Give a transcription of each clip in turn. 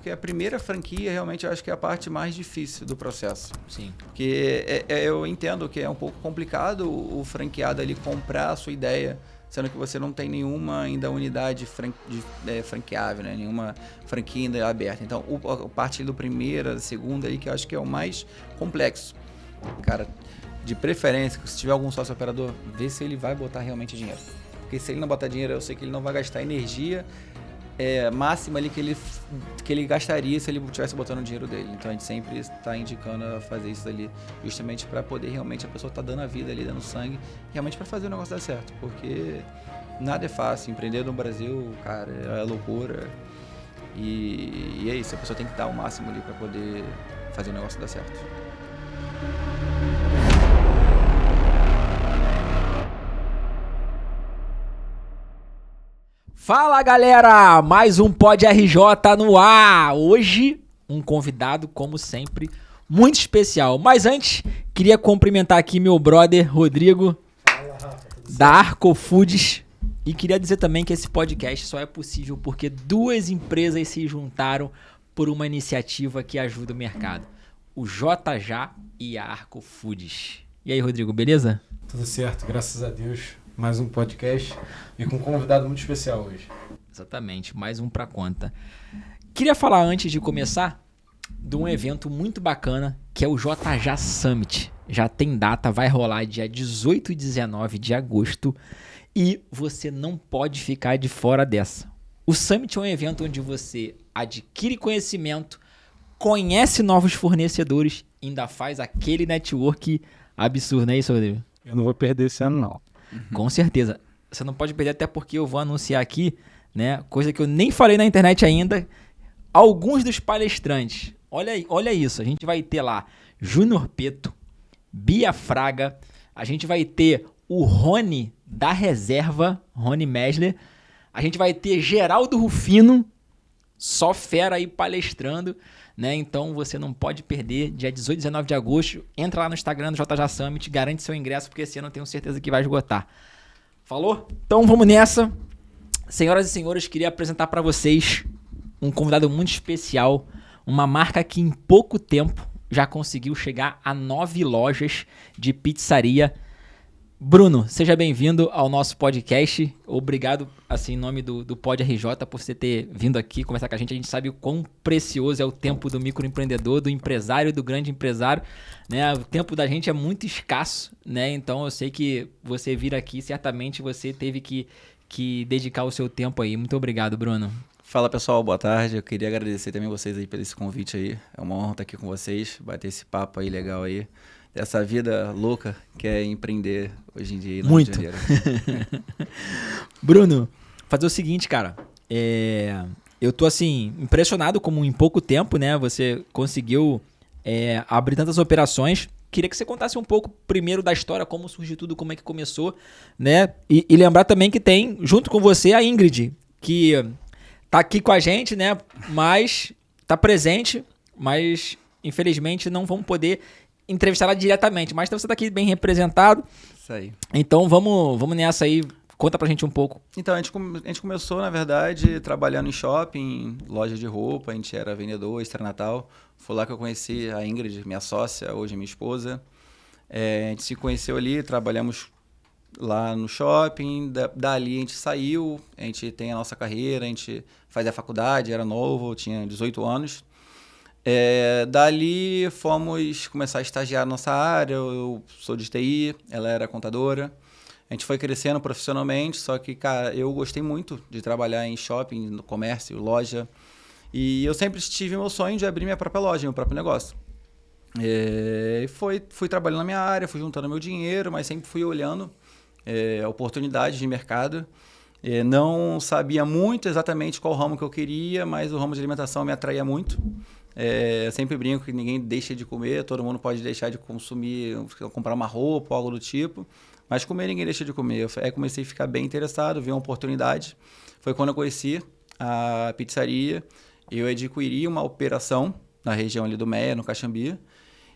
porque a primeira franquia realmente eu acho que é a parte mais difícil do processo. Sim. Porque eu entendo que é um pouco complicado o franqueado ali comprar a sua ideia, sendo que você não tem nenhuma ainda unidade franqueável, né? Nenhuma franquia ainda aberta. Então, a parte do primeira, da segunda ali, que eu acho que é o mais complexo. Cara, de preferência, se tiver algum sócio operador, vê se ele vai botar realmente dinheiro. Porque se ele não botar dinheiro, eu sei que ele não vai gastar energia máxima ali que ele gastaria se ele estivesse botando o dinheiro dele. Então a gente sempre está indicando a fazer isso ali, justamente para poder realmente a pessoa estar dando a vida ali, dando sangue, realmente para fazer o negócio dar certo. Porque nada é fácil, empreender no Brasil, cara, é loucura. E é isso, a pessoa tem que dar o máximo ali para poder fazer o negócio dar certo. Fala galera, mais um Pod RJ no ar. Hoje um convidado, como sempre, muito especial. Mas antes, queria cumprimentar aqui meu brother Rodrigo, da Arco Foods. E queria dizer também que esse podcast só é possível porque duas empresas se juntaram por uma iniciativa que ajuda o mercado. O JJ e a Arco Foods. E aí, Rodrigo, beleza? Tudo certo, graças a Deus. Mais um podcast e com um convidado muito especial hoje. Exatamente, mais um pra conta. Queria falar antes de começar de um evento muito bacana que é o JJ Summit. Já tem data, vai rolar dia 18 e 19 de agosto e você não pode ficar de fora dessa. O Summit é um evento onde você adquire conhecimento, conhece novos fornecedores e ainda faz aquele network absurdo, não é isso, Rodrigo? Eu não vou perder esse ano, não. Com certeza. Você não pode perder, até porque eu vou anunciar aqui, né, coisa que eu nem falei na internet ainda, alguns dos palestrantes. Olha isso, a gente vai ter lá Júnior Peto, Bia Fraga, a gente vai ter o Rony da Reserva, Rony Mesler, a gente vai ter Geraldo Rufino, só fera aí palestrando, né? Então você não pode perder, dia 18 e 19 de agosto, entra lá no Instagram do JJ Summit, garante seu ingresso, porque esse ano eu tenho certeza que vai esgotar. Falou? Então vamos nessa. Senhoras e senhores, queria apresentar para vocês um convidado muito especial, uma marca que em pouco tempo já conseguiu chegar a 9 lojas de pizzaria. Bruno, seja bem-vindo ao nosso podcast. Obrigado, assim, em nome do Pod RJ, por você ter vindo aqui conversar com a gente. A gente sabe o quão precioso é o tempo do microempreendedor, do empresário, do grande empresário, né? O tempo da gente é muito escasso, né? Então eu sei que você vir aqui, certamente você teve que dedicar o seu tempo aí. Muito obrigado, Bruno. Fala pessoal, boa tarde. Eu queria agradecer também vocês aí por esse convite aí. É uma honra estar aqui com vocês, bater esse papo aí legal aí. Dessa vida louca que é empreender hoje em dia no Rio de Janeiro. Bruno, fazer o seguinte, cara. Eu tô assim, impressionado como em pouco tempo, né? Você conseguiu abrir tantas operações. Queria que você contasse um pouco primeiro da história, como surgiu tudo, como é que começou, né? E lembrar também que tem, junto com você, a Ingrid, que tá aqui com a gente, né? Mas tá presente, mas infelizmente não vamos poder entrevistar ela diretamente, mas você tá aqui bem representado. Isso aí. Então vamos nessa aí, conta pra gente um pouco. Então, a gente começou, na verdade, trabalhando em shopping, loja de roupa, a gente era vendedor, extra-natal. Foi lá que eu conheci a Ingrid, minha sócia, hoje minha esposa. A gente se conheceu ali, trabalhamos lá no shopping, dali a gente saiu, a gente tem a nossa carreira, a gente fazia faculdade, era novo, tinha 18 anos. Dali fomos começar a estagiar na nossa área, eu sou de TI, ela era contadora. A gente foi crescendo profissionalmente, só que, cara, eu gostei muito de trabalhar em shopping, no comércio, loja. E eu sempre tive meu sonho de abrir minha própria loja, meu próprio negócio. Fui trabalhando na minha área, fui juntando meu dinheiro, mas sempre fui olhando oportunidades de mercado. Não sabia muito exatamente qual ramo que eu queria, mas o ramo de alimentação me atraía muito. Eu sempre brinco que ninguém deixa de comer, todo mundo pode deixar de consumir, comprar uma roupa, algo do tipo, mas comer ninguém deixa de comer. Eu comecei a ficar bem interessado, vi uma oportunidade. Foi quando eu conheci a pizzaria, eu adquiri uma operação na região ali do Meia, no Caxambi,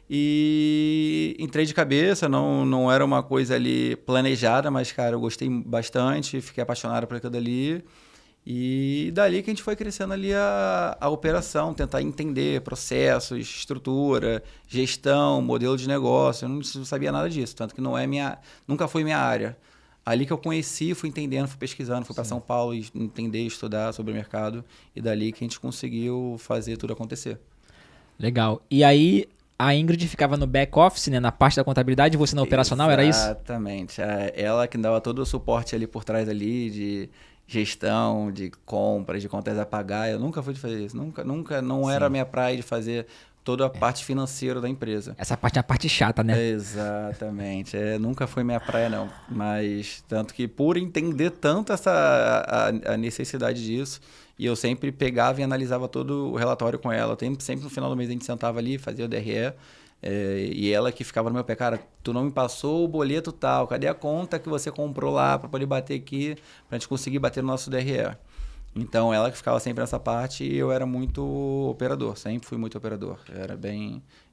e entrei de cabeça, não era uma coisa ali planejada, mas, cara, eu gostei bastante, fiquei apaixonado por aquilo ali. E dali que a gente foi crescendo ali a operação, tentar entender processos, estrutura, gestão, modelo de negócio. Eu não sabia nada disso, tanto que nunca foi minha área. Ali que eu conheci, fui entendendo, fui pesquisando, fui para São Paulo e entender, estudar sobre o mercado. E dali que a gente conseguiu fazer tudo acontecer. Legal. E aí, a Ingrid ficava no back office, né, na parte da contabilidade, e você na operacional, era isso? Exatamente. Ela que dava todo o suporte ali por trás ali de gestão, de compras, de contas a pagar. Eu nunca fui de fazer isso. Nunca, não era a minha praia de fazer toda a parte financeira da empresa. Essa parte é a parte chata, né? Exatamente. Nunca foi minha praia, não. Mas tanto que por entender tanto a necessidade disso, e eu sempre pegava e analisava todo o relatório com ela. Sempre no final do mês a gente sentava ali, fazia o DRE, e ela que ficava no meu pé, cara, tu não me passou o boleto tal, cadê a conta que você comprou lá para poder bater aqui, pra gente conseguir bater no nosso DRE? Então, ela que ficava sempre nessa parte e eu era muito operador, sempre fui muito operador.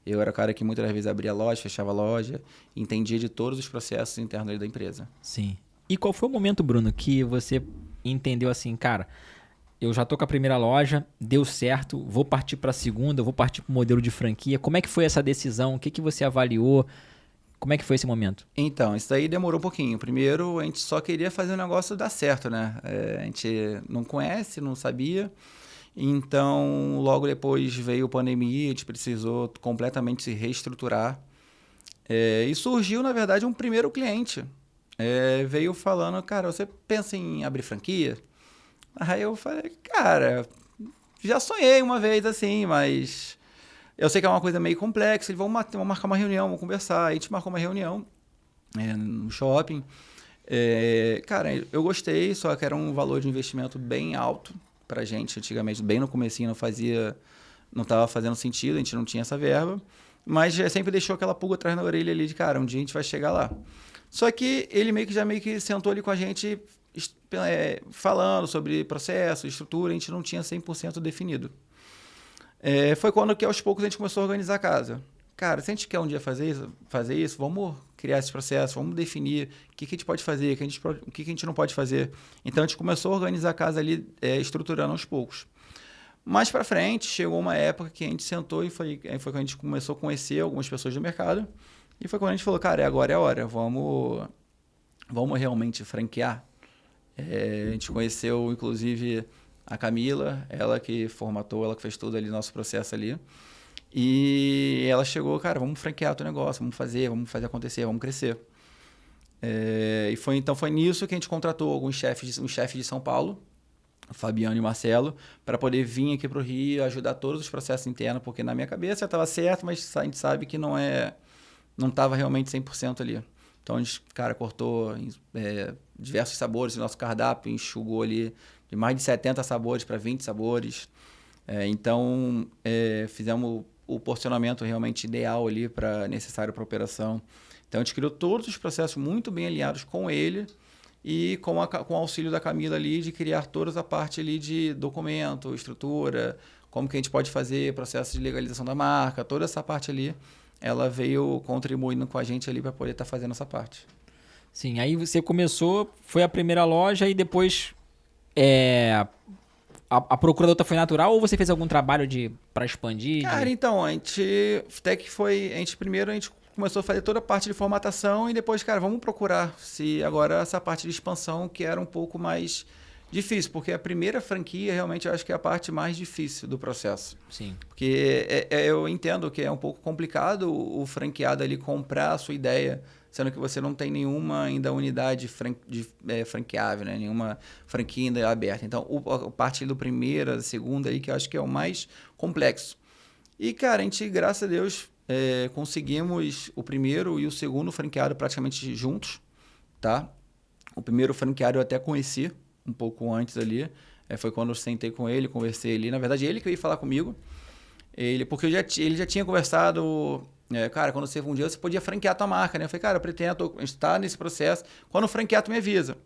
Eu era o cara que muitas vezes abria a loja, fechava a loja, entendia de todos os processos internos ali da empresa. Sim. E qual foi o momento, Bruno, que você entendeu assim, cara, eu já tô com a primeira loja, deu certo, vou partir para a segunda, vou partir para o modelo de franquia. Como é que foi essa decisão? O que você avaliou? Como é que foi esse momento? Então, isso daí demorou um pouquinho. Primeiro, a gente só queria fazer o negócio dar certo, né? A gente não conhece, não sabia. Então, logo depois veio a pandemia, a gente precisou completamente se reestruturar. E surgiu, na verdade, um primeiro cliente. Veio falando, cara, você pensa em abrir franquia? Aí eu falei, cara, já sonhei uma vez assim, mas eu sei que é uma coisa meio complexa. Eles vão marcar uma reunião, vamos conversar. Aí a gente marcou uma reunião no shopping. Cara, eu gostei, só que era um valor de investimento bem alto pra gente antigamente. Bem no comecinho não estava fazendo sentido, a gente não tinha essa verba. Mas sempre deixou aquela pulga atrás na orelha ali de, cara, um dia a gente vai chegar lá. Só que ele meio que sentou ali com a gente falando sobre processo, estrutura, a gente não tinha 100% definido. Foi quando que aos poucos a gente começou a organizar a casa. Cara, se a gente quer um dia fazer isso, vamos criar esse processo, vamos definir o que a gente pode fazer, o que a gente não pode fazer. Então a gente começou a organizar a casa ali, estruturando aos poucos. Mais para frente, chegou uma época que a gente sentou e foi quando a gente começou a conhecer algumas pessoas do mercado. E foi quando a gente falou, cara, agora é a hora, vamos realmente franquear. A gente conheceu, inclusive, a Camila, ela que formatou, ela que fez todo ali o nosso processo ali. E ela chegou, cara, vamos franquear o teu negócio, vamos fazer acontecer, vamos crescer. Então foi nisso que a gente contratou alguns chefes de São Paulo, o Fabiano e o Marcelo, para poder vir aqui para o Rio, ajudar todos os processos internos, porque na minha cabeça já estava certo, mas a gente sabe que não estava realmente 100% ali. Então a gente, cara, cortou diversos sabores do nosso cardápio, enxugou ali de mais de 70 sabores para 20 sabores. Então fizemos o porcionamento realmente ideal ali necessário para a operação. Então a gente criou todos os processos muito bem alinhados com ele e com o auxílio da Camila ali de criar toda a parte ali de documento, estrutura, como que a gente pode fazer, processo de legalização da marca, toda essa parte ali. Ela veio contribuindo com a gente ali para poder estar fazendo essa parte. Sim, aí você começou, foi a primeira loja e depois a procura da outra foi natural ou você fez algum trabalho para expandir? Cara, então, primeiro a gente começou a fazer toda a parte de formatação e depois, cara, vamos procurar se agora essa parte de expansão que era um pouco mais difícil, porque a primeira franquia realmente eu acho que é a parte mais difícil do processo. Sim. Porque eu entendo que é um pouco complicado o franqueado ali comprar a sua ideia, sendo que você não tem nenhuma ainda unidade franqueável, né? Nenhuma franquia ainda aberta. Então, a parte do primeira, da segunda aí, que eu acho que é o mais complexo. E, cara, a gente, graças a Deus, conseguimos o primeiro e o segundo franqueado praticamente juntos, tá? O primeiro franqueado eu até conheci um pouco antes ali. Foi quando eu sentei com ele, conversei ali. Na verdade, ele que veio falar comigo. Porque ele já tinha conversado... cara, quando um dia você podia franquear a tua marca, né? Eu falei, cara, eu pretendo, a gente tá nesse processo. Quando franquear, tu me avisa.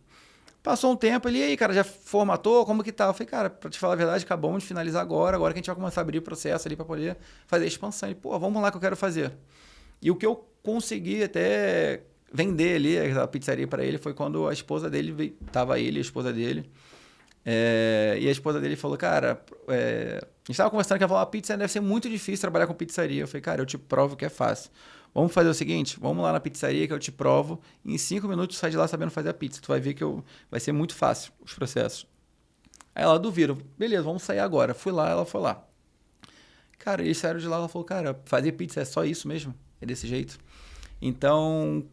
Passou um tempo ali, e aí, cara, já formatou? Como que tá? Eu falei, cara, pra te falar a verdade, acabamos de finalizar agora que a gente vai começar a abrir o processo ali pra poder fazer a expansão. E, pô, vamos lá que eu quero fazer. E o que eu consegui até vender ali a pizzaria para ele foi quando a esposa dele tava ele e a esposa dele. E a esposa dele falou, cara, a gente tava conversando que ela falou, a pizza deve ser muito difícil trabalhar com pizzaria. Eu falei, cara, eu te provo que é fácil. Vamos fazer o seguinte, vamos lá na pizzaria que eu te provo. Em 5 minutos tu sai de lá sabendo fazer a pizza. Tu vai ver que vai ser muito fácil os processos. Aí ela duvido. Beleza, vamos sair agora. Fui lá, ela foi lá. Cara, eles saíram de lá, ela falou, cara, fazer pizza é só isso mesmo? É desse jeito? Então,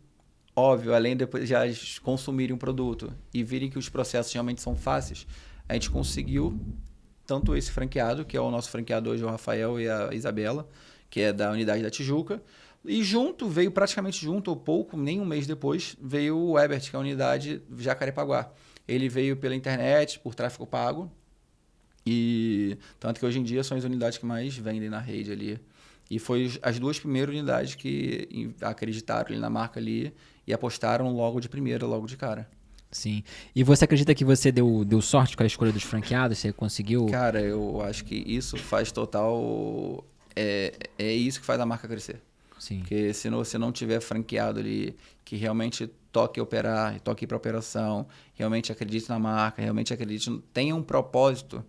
óbvio, além de depois já consumirem um produto e virem que os processos realmente são fáceis, a gente conseguiu tanto esse franqueado, que é o nosso franqueado hoje, o Rafael e a Isabela, que é da unidade da Tijuca, e praticamente junto, ou pouco, nem um mês depois, veio o Ebert, que é a unidade Jacarepaguá. Ele veio pela internet, por tráfego pago, e tanto que hoje em dia são as unidades que mais vendem na rede ali. E foi as 2 primeiras unidades que acreditaram ali na marca ali e apostaram logo de primeira, logo de cara. Sim. E você acredita que você deu sorte com a escolha dos franqueados? Você conseguiu... Cara, eu acho que isso faz total... É isso que faz a marca crescer. Sim. Porque se você não tiver franqueado ali, que realmente toque operar, toque para operação, realmente acredite na marca, realmente acredite, tenha um propósito,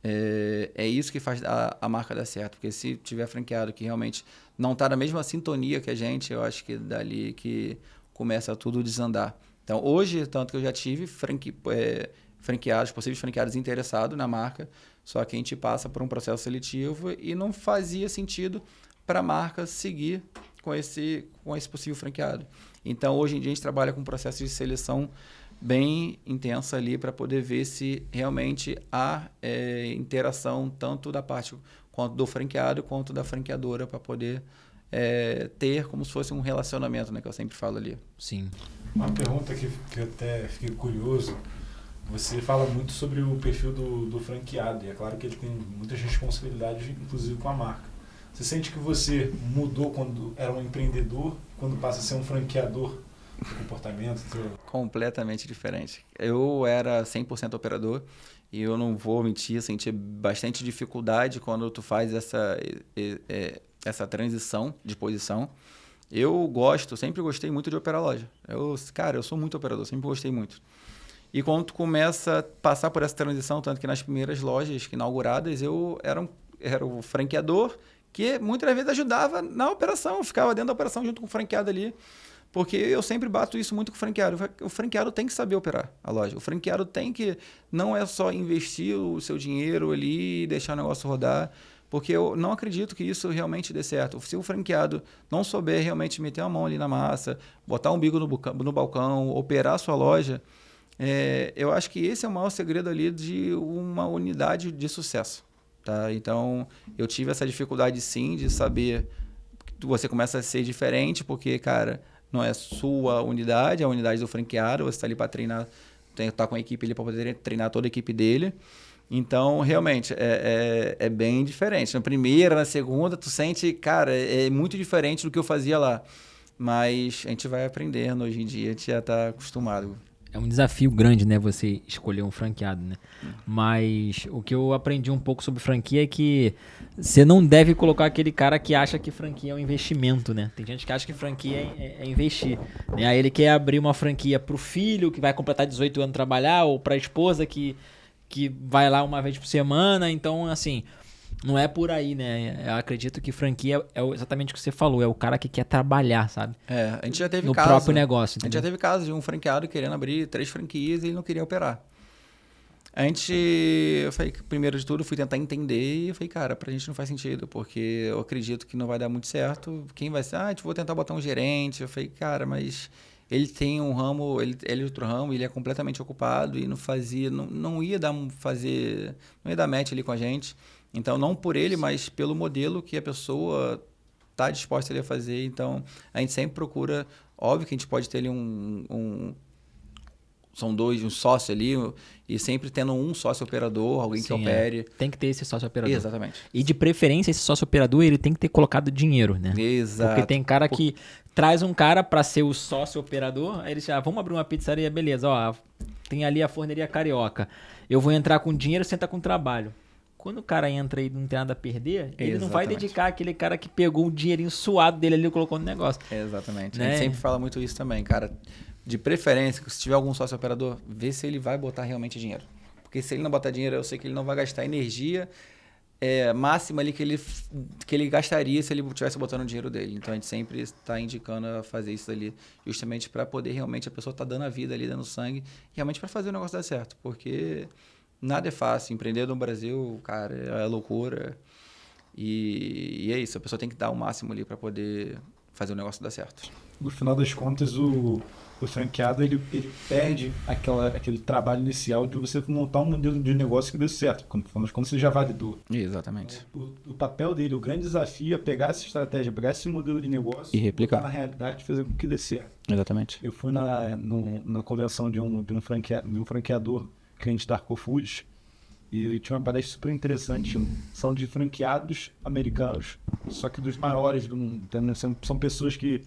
é isso que faz a marca dar certo. Porque se tiver franqueado que realmente não está na mesma sintonia que a gente, eu acho que dali que começa tudo a desandar. Então, hoje, tanto que eu já tive franqueados, possíveis franqueados interessados na marca, só que a gente passa por um processo seletivo e não fazia sentido para a marca seguir com esse possível franqueado. Então, hoje em dia, a gente trabalha com um processo de seleção bem intensa ali para poder ver se realmente há interação tanto da parte quanto do franqueado quanto da franqueadora para poder ter como se fosse um relacionamento, né, que eu sempre falo ali. Sim. Uma pergunta que eu até fiquei curioso. Você fala muito sobre o perfil do franqueado, e é claro que ele tem muitas responsabilidades, inclusive com a marca. Você sente que você mudou quando era um empreendedor, quando passa a ser um franqueador do comportamento? Completamente diferente. Eu era 100% operador e eu não vou mentir, senti bastante dificuldade quando tu faz essa transição de posição. Eu sempre gostei muito de operar loja. Eu sou muito operador, sempre gostei muito. E quando tu começa a passar por essa transição, tanto que nas primeiras lojas inauguradas, eu era o franqueador que muitas vezes ajudava na operação, eu ficava dentro da operação junto com o franqueado ali, porque eu sempre bato isso muito com o franqueado. O franqueado tem que saber operar a loja. O franqueado tem que, não é só investir o seu dinheiro ali e deixar o negócio rodar, porque eu não acredito que isso realmente dê certo. Se o franqueado não souber realmente meter a mão ali na massa, botar um bico no balcão, operar a sua loja, eu acho que esse é o maior segredo ali de uma unidade de sucesso. Tá? Então, eu tive essa dificuldade sim de saber que você começa a ser diferente, porque, cara, não é sua unidade, é a unidade do franqueado, você está ali para treinar, tá com a equipe ali para poder treinar toda a equipe dele. Então, realmente, é bem diferente. Na primeira, na segunda, tu sente, cara, é muito diferente do que eu fazia lá. Mas a gente vai aprendendo hoje em dia, a gente já está acostumado. É um desafio grande, né, você escolher um franqueado, né? Mas o que eu aprendi um pouco sobre franquia é que você não deve colocar aquele cara que acha que franquia é um investimento, né? Tem gente que acha que franquia é investir, né? Aí ele quer abrir uma franquia pro filho que vai completar 18 anos trabalhar, ou pra esposa que vai lá uma vez por semana. Então, assim, não é por aí, né? Eu acredito que franquia é exatamente o que você falou, é o cara que quer trabalhar, sabe? A gente já teve no caso, próprio negócio, entendeu? A gente já teve caso de um franqueado querendo abrir 3 franquias e ele não queria operar. Eu falei, primeiro de tudo, fui tentar entender e eu falei, cara, pra gente não faz sentido, porque eu acredito que não vai dar muito certo. Quem vai ser? Vou tentar botar um gerente. Eu falei, cara, mas ele tem um ramo, ele é outro ramo, ele é completamente ocupado e não ia dar match ali com a gente. Então, não por ele, mas pelo modelo que a pessoa está disposta ali a fazer. Então, a gente sempre procura, óbvio que a gente pode ter ali são 2, um sócio ali, e sempre tendo um sócio operador, alguém que opere. Tem que ter esse sócio operador. Exatamente. E de preferência, esse sócio operador, ele tem que ter colocado dinheiro, né? Exato. Porque tem cara que traz um cara para ser o sócio operador, aí ele diz, vamos abrir uma pizzaria, beleza, ó, tem ali a Forneria Carioca. Eu vou entrar com dinheiro, senta com trabalho. Quando o cara entra e não tem nada a perder, ele não vai dedicar aquele cara que pegou o dinheirinho suado dele ali e colocou no negócio. Exatamente. Né? A gente sempre fala muito isso também, cara. De preferência, se tiver algum sócio operador, vê se ele vai botar realmente dinheiro. Porque se ele não botar dinheiro, eu sei que ele não vai gastar energia máxima ali que ele gastaria se ele estivesse botando o dinheiro dele. Então a gente sempre está indicando a fazer isso ali, justamente para poder realmente a pessoa estar dando a vida ali, dando sangue, realmente para fazer o negócio dar certo. Porque nada é fácil. Empreender no Brasil, cara, é loucura. E é isso, a pessoa tem que dar o máximo ali para poder fazer o negócio dar certo. No final das contas, o franqueado ele perde aquele trabalho inicial de você montar um modelo de negócio que dê certo, quando você já validou. Exatamente. O papel dele, o grande desafio é pegar essa estratégia, pegar esse modelo de negócio e replicar na realidade e fazer com que dê certo. Exatamente. Eu fui na convenção de um franqueador cliente da Arco Foods, e ele tinha uma palestra super interessante. São de franqueados americanos, só que dos maiores do mundo. São pessoas que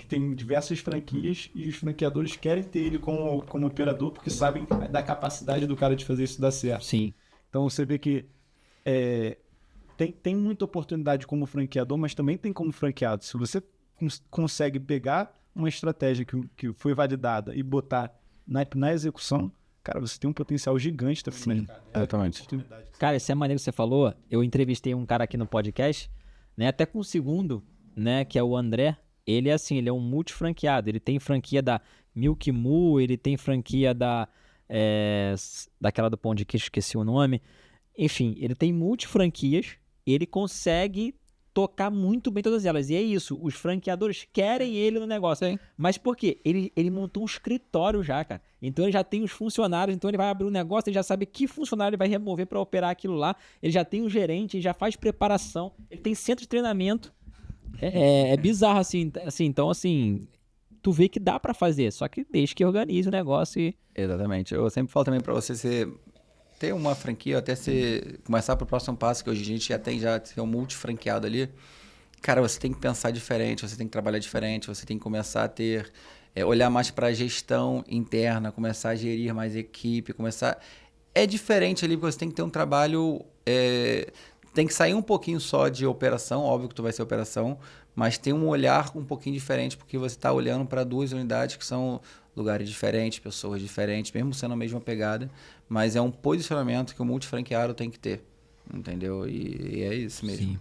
têm diversas franquias e os franqueadores querem ter ele como operador porque sabem da capacidade do cara de fazer isso dar certo. Sim. Então você vê que tem muita oportunidade como franqueador, mas também tem como franqueado. Se você consegue pegar uma estratégia que foi validada e botar na execução, cara, você tem um potencial gigante também. Exatamente. Cara, isso é maneiro que você falou. Eu entrevistei um cara aqui no podcast, né? Até com o segundo, né? Que é o André. Ele é assim, ele é um multifranqueado. Ele tem franquia da Milk Moo, ele tem franquia daquela do Pão de Queijo, esqueci o nome. Enfim, ele tem multifranquias. Ele consegue tocar muito bem todas elas. E é isso, os franqueadores querem ele no negócio. Sim. Mas por quê? Ele montou um escritório já, cara. Então ele já tem os funcionários, então ele vai abrir um negócio, ele já sabe que funcionário ele vai remover para operar aquilo lá. Ele já tem um gerente, ele já faz preparação, ele tem centro de treinamento. É bizarro assim. Então, assim, tu vê que dá para fazer, só que desde que organize o negócio e... Exatamente. Eu sempre falo também para você ter uma franquia, até você começar para o próximo passo, que hoje a gente já tem um multifranqueado ali. Cara, você tem que pensar diferente, você tem que trabalhar diferente, você tem que começar a olhar mais para a gestão interna, começar a gerir mais equipe, É diferente ali, porque você tem que ter um trabalho... Tem que sair um pouquinho só de operação, óbvio que tu vai ser operação, mas tem um olhar um pouquinho diferente, porque você está olhando para duas unidades que são lugares diferentes, pessoas diferentes, mesmo sendo a mesma pegada, mas é um posicionamento que o multifranqueado tem que ter, entendeu? E é isso mesmo. Sim.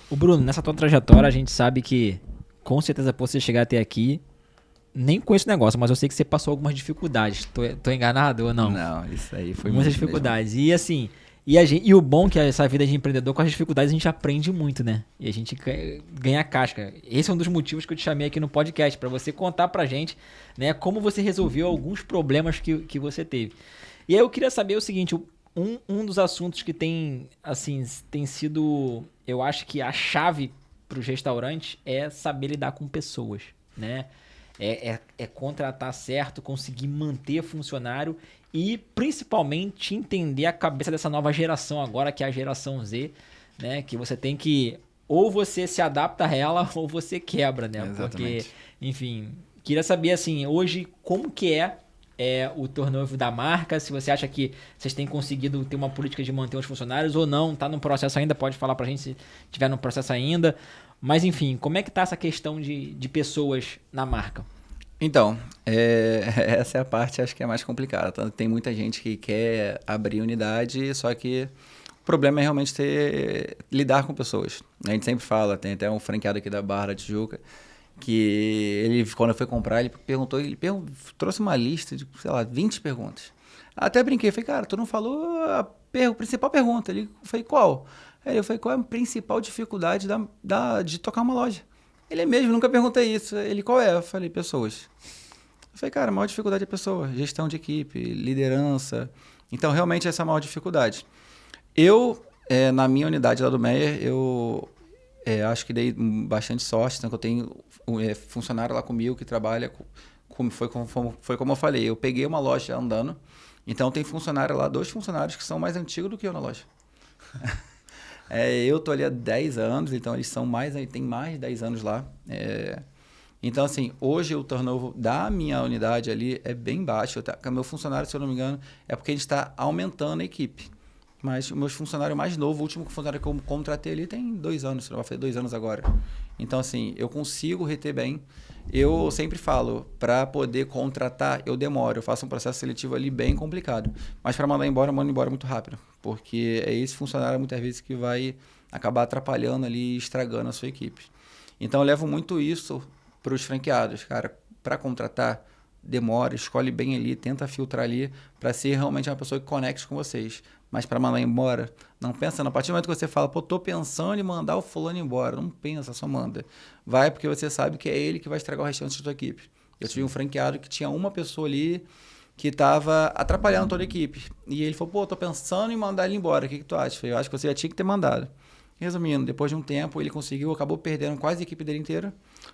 O Bruno, nessa tua trajetória, a gente sabe que, com certeza, por você chegar até aqui, nem conheço o negócio, mas eu sei que você passou algumas dificuldades. Tô enganado ou não? Não, isso aí foi muitas dificuldades. Mesmo. E assim... E o bom que essa vida de empreendedor, com as dificuldades, a gente aprende muito, né? E a gente ganha casca. Esse é um dos motivos que eu te chamei aqui no podcast, para você contar pra gente, né, como você resolveu alguns problemas que você teve. E aí eu queria saber o seguinte, um dos assuntos que tem sido, eu acho que a chave pros restaurantes é saber lidar com pessoas, né? É contratar certo, conseguir manter funcionário e principalmente entender a cabeça dessa nova geração agora, que é a geração Z, né? Que você tem que... Ou você se adapta a ela ou você quebra, né? Exatamente. Porque, enfim... Queria saber, assim, hoje, como que é o turnover da marca, se você acha que vocês têm conseguido ter uma política de manter os funcionários ou não, tá no processo ainda, pode falar pra gente se tiver no processo ainda. Mas, enfim, como é que tá essa questão de pessoas na marca? Então, essa é a parte, acho que é mais complicada. Tem muita gente que quer abrir unidade, só que o problema é realmente lidar com pessoas. A gente sempre fala, tem até um franqueado aqui da Barra da Tijuca, que ele, quando eu fui comprar, ele trouxe uma lista de, sei lá, 20 perguntas. Até brinquei, falei, cara, tu não falou a principal pergunta. Ele falei, qual? Aí eu falei, qual é a principal dificuldade de tocar uma loja? Ele mesmo, nunca perguntei isso. Ele, qual é? Eu falei, pessoas. Eu falei, cara, a maior dificuldade é pessoa, gestão de equipe, liderança. Então, realmente, essa é a maior dificuldade. Eu, na minha unidade lá do Meier, eu acho que dei bastante sorte, então, que eu tenho funcionário lá comigo que trabalha, foi como eu falei, eu peguei uma loja andando, então tem funcionário lá, 2 funcionários que são mais antigos do que eu na loja. Eu tô ali há 10 anos, então eles têm mais de 10 anos lá. Então, assim, hoje o turnover da minha unidade ali é bem baixo. Meu funcionário, se eu não me engano, é porque a gente está aumentando a equipe. Mas o meu funcionário mais novo, o último funcionário que eu contratei ali tem 2 anos, vai fazer 2 anos agora. Então, assim, eu consigo reter bem. Eu sempre falo, para poder contratar, eu demoro. Eu faço um processo seletivo ali bem complicado. Mas para mandar embora, eu mando embora muito rápido. Porque é esse funcionário, muitas vezes, que vai acabar atrapalhando ali, estragando a sua equipe. Então, eu levo muito isso para os franqueados. Cara, para contratar, demora, escolhe bem ali, tenta filtrar ali, para ser realmente uma pessoa que conecte com vocês. Mas para mandar embora, não pensa. A partir do momento que você fala, pô, tô pensando em mandar o fulano embora, não pensa, só manda. Vai porque você sabe que é ele que vai estragar o restante da sua equipe. Eu tive um franqueado que tinha uma pessoa ali que estava atrapalhando toda a equipe. E ele falou, pô, tô pensando em mandar ele embora, o que tu acha? Eu acho que você já tinha que ter mandado. Resumindo, depois de um tempo, ele conseguiu, acabou perdendo quase a equipe dele inteira,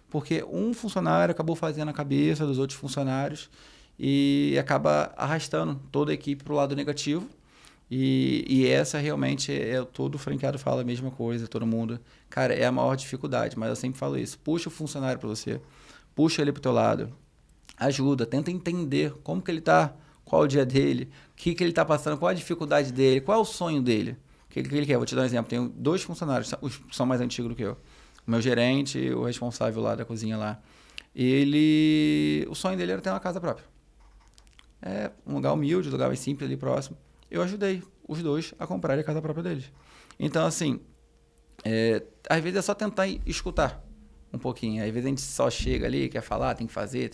porque um funcionário acabou fazendo a cabeça dos outros funcionários e acaba arrastando toda a equipe para o lado negativo. E essa realmente todo franqueado fala a mesma coisa, todo mundo. Cara, é a maior dificuldade, mas eu sempre falo isso. Puxa o funcionário para você, puxa ele para o teu lado, ajuda, tenta entender como que ele está, qual é o dia dele, o que ele está passando, qual a dificuldade dele, qual é o sonho dele, o que ele quer. Vou te dar um exemplo, tenho 2 funcionários, são mais antigos do que eu. O meu gerente, o responsável lá da cozinha lá, o sonho dele era ter uma casa própria. É um lugar humilde, um lugar mais simples ali próximo. Eu ajudei os 2 a comprarem a casa própria deles. Então, assim, às vezes é só tentar escutar um pouquinho. Às vezes a gente só chega ali, quer falar, tem que fazer.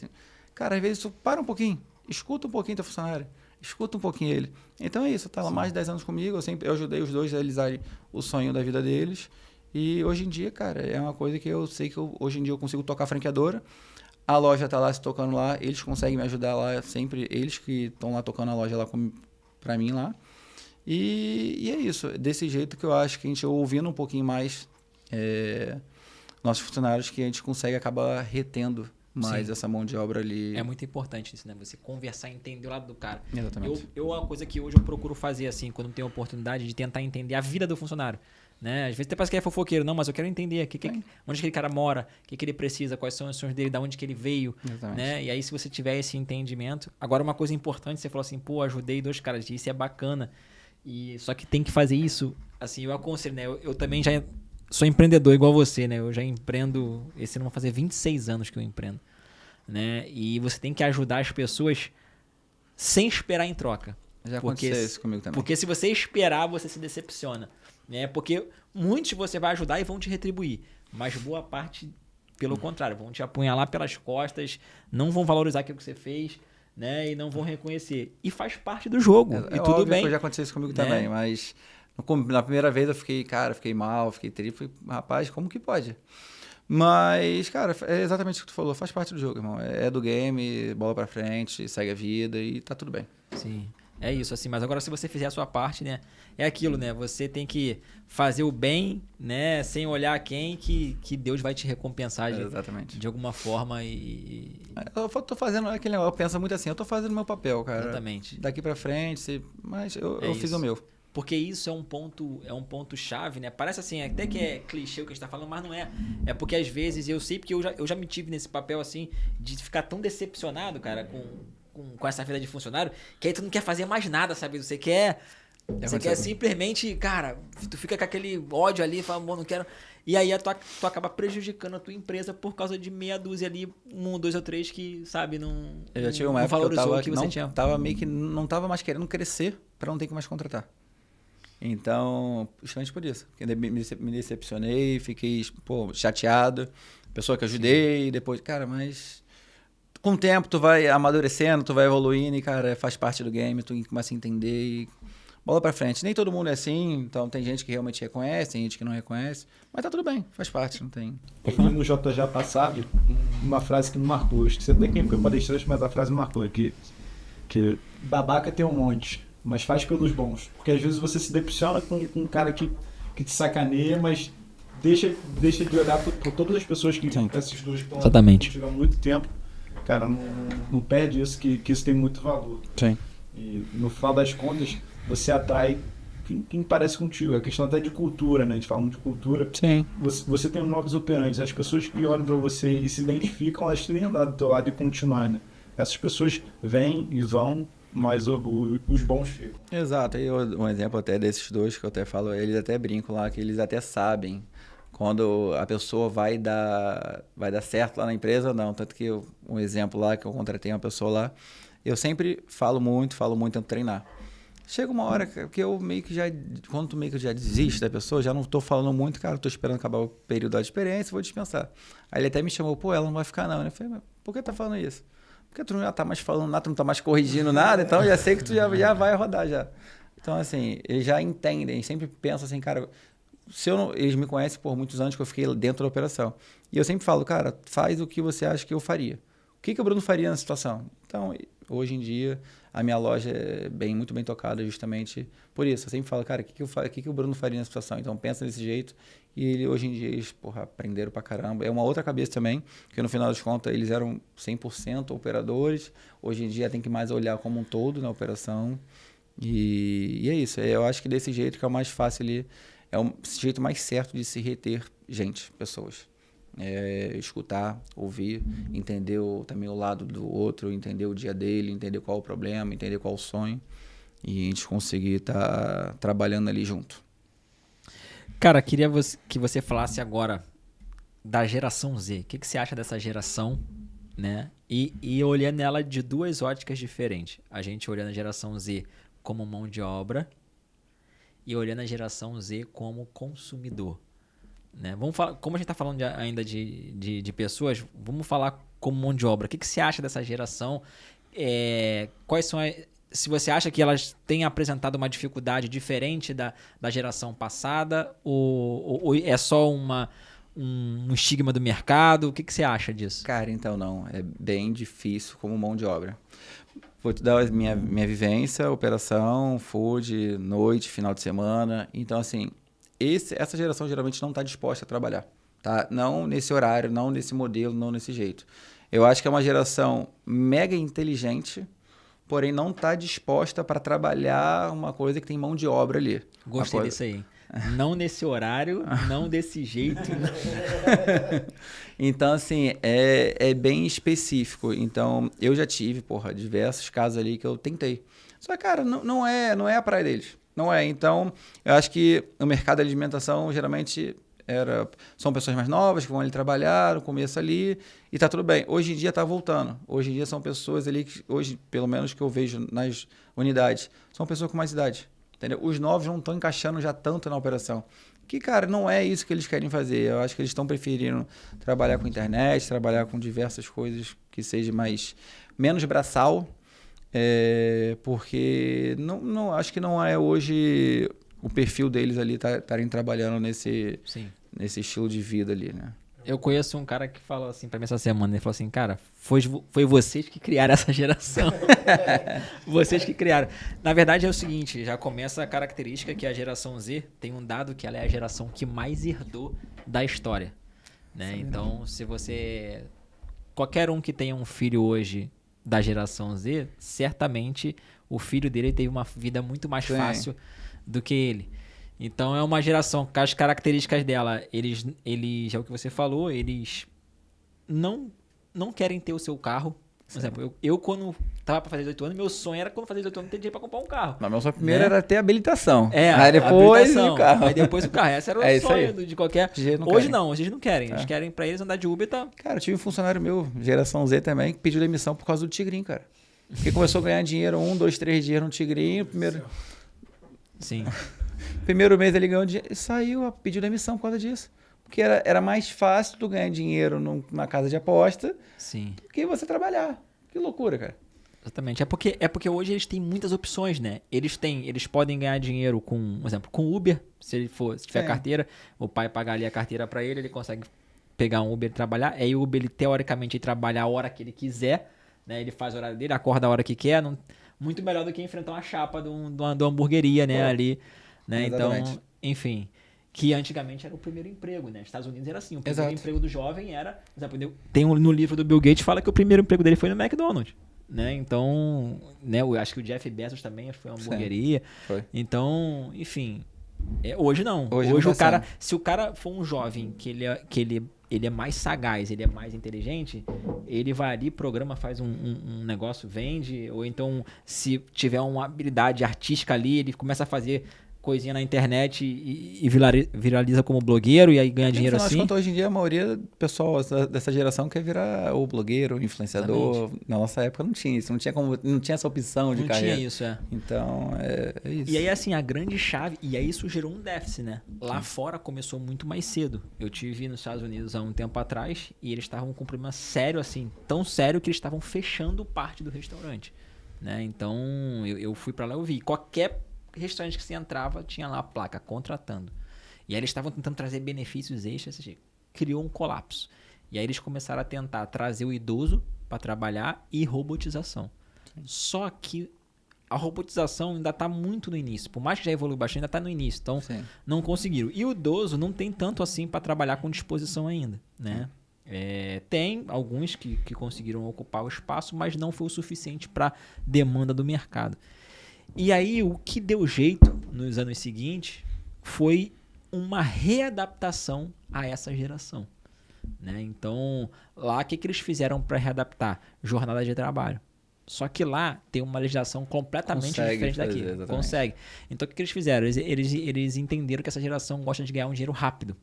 Cara, às vezes tu para um pouquinho, escuta um pouquinho teu funcionário, escuta um pouquinho ele. Então é isso, tá lá mais de 10 anos comigo, eu ajudei os 2 a realizarem o sonho da vida deles. E hoje em dia, cara, é uma coisa que eu sei que hoje em dia eu consigo tocar a franqueadora. A loja tá lá se tocando lá, eles conseguem me ajudar lá, sempre eles que estão lá tocando a loja lá para mim lá. E é isso, desse jeito que eu acho que a gente ouvindo um pouquinho mais nossos funcionários, que a gente consegue acabar retendo mais essa mão de obra ali. É muito importante isso, né? Você conversar e entender o lado do cara. Exatamente. Uma coisa que hoje eu procuro fazer, assim, quando tenho a oportunidade de tentar entender a vida do funcionário. Né? Às vezes até parece que é fofoqueiro, não, mas eu quero entender onde aquele cara mora, o que ele precisa, quais são os sonhos dele, de onde que ele veio. Né? E aí, se você tiver esse entendimento. Agora, uma coisa importante, você falou assim, pô, ajudei 2 caras, isso é bacana. Só que tem que fazer isso, assim, eu aconselho, né? Eu também já sou empreendedor igual você, né? Eu já empreendo, esse ano vai fazer 26 anos que eu empreendo. Né? E você tem que ajudar as pessoas sem esperar em troca. Já aconteceu isso comigo também. Porque se você esperar, você se decepciona. Né? Porque muitos você vai ajudar e vão te retribuir. Mas boa parte, pelo contrário, vão te apunhalar pelas costas, não vão valorizar aquilo que você fez, né? E não vão reconhecer. E faz parte do jogo. E tudo bem. Que já aconteceu isso comigo também, mas na primeira vez eu fiquei mal, fiquei triste. Falei, rapaz, como que pode? Mas, cara, é exatamente o que tu falou, faz parte do jogo, irmão. É do game, bola pra frente, segue a vida e tá tudo bem. Sim. É isso, assim, mas agora se você fizer a sua parte, né, é aquilo, né, você tem que fazer o bem, né, sem olhar quem que Deus vai te recompensar de alguma forma Eu tô fazendo aquele negócio, eu penso muito assim, eu tô fazendo o meu papel, cara. Exatamente. Daqui pra frente, mas eu fiz o meu. Porque isso é um ponto chave, né? Parece assim, até que é clichê o que a gente tá falando, mas não é. É porque às vezes eu sei, porque eu já me tive nesse papel assim, de ficar tão decepcionado, cara, com essa vida de funcionário, que aí tu não quer fazer mais nada, sabe? Você quer simplesmente, cara, tu fica com aquele ódio ali, fala, bom, não quero. E aí tu acaba prejudicando a tua empresa por causa de meia dúzia ali, 1, 2 ou 3 que, sabe, não. Eu já tive uma época que eu tava, que você tinha. Tava meio que não tava mais querendo crescer pra não ter que mais contratar. Então, justamente por isso. Me decepcionei, fiquei, chateado. Pessoa que ajudei, depois, cara, mas com o tempo tu vai amadurecendo, tu vai evoluindo e, cara, faz parte do game, tu começa a entender e bola pra frente. Nem todo mundo é assim, então tem gente que realmente reconhece, tem gente que não reconhece, mas tá tudo bem, faz parte, não tem. Eu vi no JJ passado uma frase que me marcou, acho que você quem foi palestrante, mas a frase me marcou, que babaca tem um monte, mas faz pelos bons. Porque às vezes você se decepciona com um cara que te sacaneia, mas deixa de olhar por todas as pessoas que esses 2 estão há muito tempo. Cara, não perde isso, que isso tem muito valor. Sim. E no final das contas, você atrai quem parece contigo. É questão até de cultura, né? A gente fala muito de cultura. Sim. Você tem um modus operandi. As pessoas que olham pra você e se identificam, elas têm andado do teu lado e continuar, né? Essas pessoas vêm e vão, mas os bons ficam. Exato, e um exemplo até desses dois que eu até falo, eles até brincam lá, que eles até sabem quando a pessoa vai dar certo lá na empresa ou não. Tanto que um exemplo lá, que eu contratei uma pessoa lá, eu sempre falo muito tento treinar. Chega uma hora que eu meio que já, quando tu meio que já desiste da pessoa, já não tô falando muito, cara, tô esperando acabar o período da experiência, vou dispensar. Aí ele até me chamou, pô, ela não vai ficar não. Eu falei, mas por que tá falando isso? Porque tu não já tá mais falando nada, tu não tá mais corrigindo nada, então eu já sei que tu já vai rodar já. Então, assim, eles já entendem, sempre pensam assim, cara, eles me conhecem por muitos anos que eu fiquei dentro da operação. E eu sempre falo, cara, faz o que você acha que eu faria. O que o Bruno faria nessa situação? Então, hoje em dia, a minha loja é muito bem tocada justamente por isso. Eu sempre falo, cara, o que o Bruno faria nessa situação? Então, pensa desse jeito. E hoje em dia, eles, aprenderam pra caramba. É uma outra cabeça também, que no final das contas, eles eram 100% operadores. Hoje em dia, tem que mais olhar como um todo na operação. E é isso. Eu acho que desse jeito que é o mais fácil ali, é o jeito mais certo de se reter pessoas. Escutar, ouvir, entender também o lado do outro, entender o dia dele, entender qual é o problema, entender qual é o sonho e a gente conseguir estar trabalhando ali junto. Cara, queria que você falasse agora da geração Z. O que você acha dessa geração, né? E olhando ela de duas óticas diferentes. A gente olhando a geração Z como mão de obra e olhando a geração Z como consumidor. Né? Vamos falar, como a gente está falando ainda de pessoas, vamos falar como mão de obra. O que você acha dessa geração? Quais são se você acha que elas têm apresentado uma dificuldade diferente da geração passada ou é só um estigma do mercado? O que você acha disso? Cara, então não. É bem difícil como mão de obra. Vou te dar a minha vivência, operação, food, noite, final de semana. Então, assim, essa geração geralmente não está disposta a trabalhar, tá? Não nesse horário, não nesse modelo, não nesse jeito. Eu acho que é uma geração mega inteligente, porém não está disposta para trabalhar uma coisa que tem mão de obra ali. Gostei disso aí. Não nesse horário, não desse jeito. Então, assim, é bem específico. Então, eu já tive, diversos casos ali que eu tentei. Só que, cara, não é a praia deles. Não é. Então, eu acho que o mercado da alimentação geralmente são pessoas mais novas que vão ali trabalhar no começo ali e tá tudo bem. Hoje em dia tá voltando. Hoje em dia são pessoas ali que, hoje, pelo menos que eu vejo nas unidades, são pessoas com mais idade. Entendeu? Os novos não estão encaixando já tanto na operação. Que, cara, não é isso que eles querem fazer. Eu acho que eles estão preferindo trabalhar com internet, trabalhar com diversas coisas que seja menos braçal. Porque não acho que não é hoje o perfil deles ali estarem trabalhando nesse estilo de vida ali, né? Eu conheço um cara que falou assim pra mim essa semana, ele falou assim, cara, foi vocês que criaram essa geração. Vocês que criaram. Na verdade é o seguinte, já começa a característica que a geração Z tem um dado que ela é a geração que mais herdou da história, né? Então, se você... Qualquer um que tenha um filho hoje da geração Z, certamente o filho dele teve uma vida muito mais fácil do que ele. Então é uma geração que as características dela, eles é o que você falou, eles não querem ter o seu carro. Por exemplo, eu quando tava para fazer 18 anos, meu sonho era quando fazer 18 anos ter dinheiro para comprar um carro. Mas meu sonho primeiro era ter habilitação. Aí depois o carro. Aí depois o carro. Esse era o sonho de qualquer... Hoje não, eles não querem. Eles querem para eles andar de Uber e tá... Cara, eu tive um funcionário meu, geração Z também, que pediu demissão por causa do Tigrinho, cara. Porque começou a ganhar dinheiro, 1, 2, 3 dias no Tigrinho, Sim. Primeiro mês ele ganhou dinheiro e saiu, pediu demissão por causa disso. Porque era mais fácil tu ganhar dinheiro numa casa de aposta do que você trabalhar. Que loucura, cara. Exatamente. É porque hoje eles têm muitas opções, né? Eles podem ganhar dinheiro com, por exemplo, com Uber, se tiver carteira, o pai pagar ali a carteira para ele consegue pegar um Uber e trabalhar. Aí o Uber, ele, teoricamente, trabalha a hora que ele quiser, né? Ele faz o horário dele, acorda a hora que quer. Muito melhor do que enfrentar uma chapa de uma hamburgueria, né? Ali, né? Então, enfim... Que antigamente era o primeiro emprego, né? Nos Estados Unidos era assim. O primeiro emprego do jovem era... Tem no livro do Bill Gates fala que o primeiro emprego dele foi no McDonald's. Né? Então, né? Eu acho que o Jeff Bezos também foi uma hamburgueria. Foi. Então, enfim... hoje não. Hoje o cara... Se o cara for um jovem que ele é mais sagaz, ele é mais inteligente, ele vai ali, programa, faz um negócio, vende, ou então, se tiver uma habilidade artística ali, ele começa a fazer coisinha na internet e viraliza como blogueiro e aí ganha dinheiro assim. Contas, hoje em dia a maioria do pessoal dessa geração quer virar o blogueiro, o influenciador. Exatamente. Na nossa época não tinha isso, não tinha essa opção de Não carreira. tinha isso, Então, é isso. E aí, assim, a grande chave, e aí isso gerou um déficit, né? Lá fora começou muito mais cedo. Eu tive nos Estados Unidos há um tempo atrás e eles estavam com um problema sério, assim, tão sério que eles estavam fechando parte do restaurante, né? Então, eu fui pra lá e eu vi. Qualquer restaurante que você entrava, tinha lá a placa, contratando. E aí eles estavam tentando trazer benefícios extras, criou um colapso. E aí eles começaram a tentar trazer o idoso para trabalhar e robotização. Só que a robotização ainda está muito no início. Por mais que já evoluiu bastante, ainda está no início. Então, não conseguiram. E o idoso não tem tanto assim para trabalhar com disposição ainda, né? Tem alguns que conseguiram ocupar o espaço, mas não foi o suficiente para demanda do mercado. E aí, o que deu jeito nos anos seguintes foi uma readaptação a essa geração, né? Então, lá, o que eles fizeram para readaptar? Jornada de trabalho. Só que lá tem uma legislação completamente diferente daqui. Exatamente. Consegue. Então, o que eles fizeram? Eles entenderam que essa geração gosta de ganhar um dinheiro rápido.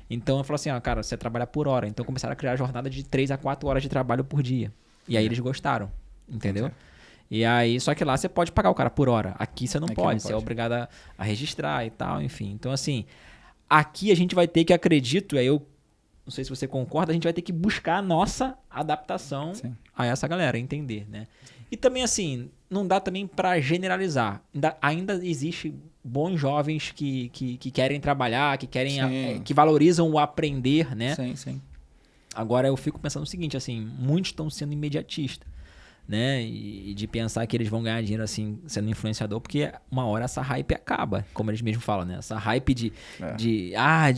Então, eu falei assim, cara, você trabalha por hora. Então, começaram a criar jornada de 3 a 4 horas de trabalho por dia. E aí, eles gostaram, entendeu? E aí, só que lá você pode pagar o cara por hora. Aqui você não pode, você é obrigado a registrar e tal, enfim. Então, assim, aqui a gente vai ter que, acredito, aí eu não sei se você concorda, a gente vai ter que buscar a nossa adaptação a essa galera, entender, né? E também, assim, não dá também para generalizar. Ainda existe bons jovens que querem trabalhar, que querem, que valorizam o aprender, né? Sim. Agora eu fico pensando o seguinte, assim, muitos estão sendo imediatistas, né? E de pensar que eles vão ganhar dinheiro assim sendo influenciador, porque uma hora essa hype acaba, como eles mesmos falam, né? Essa hype de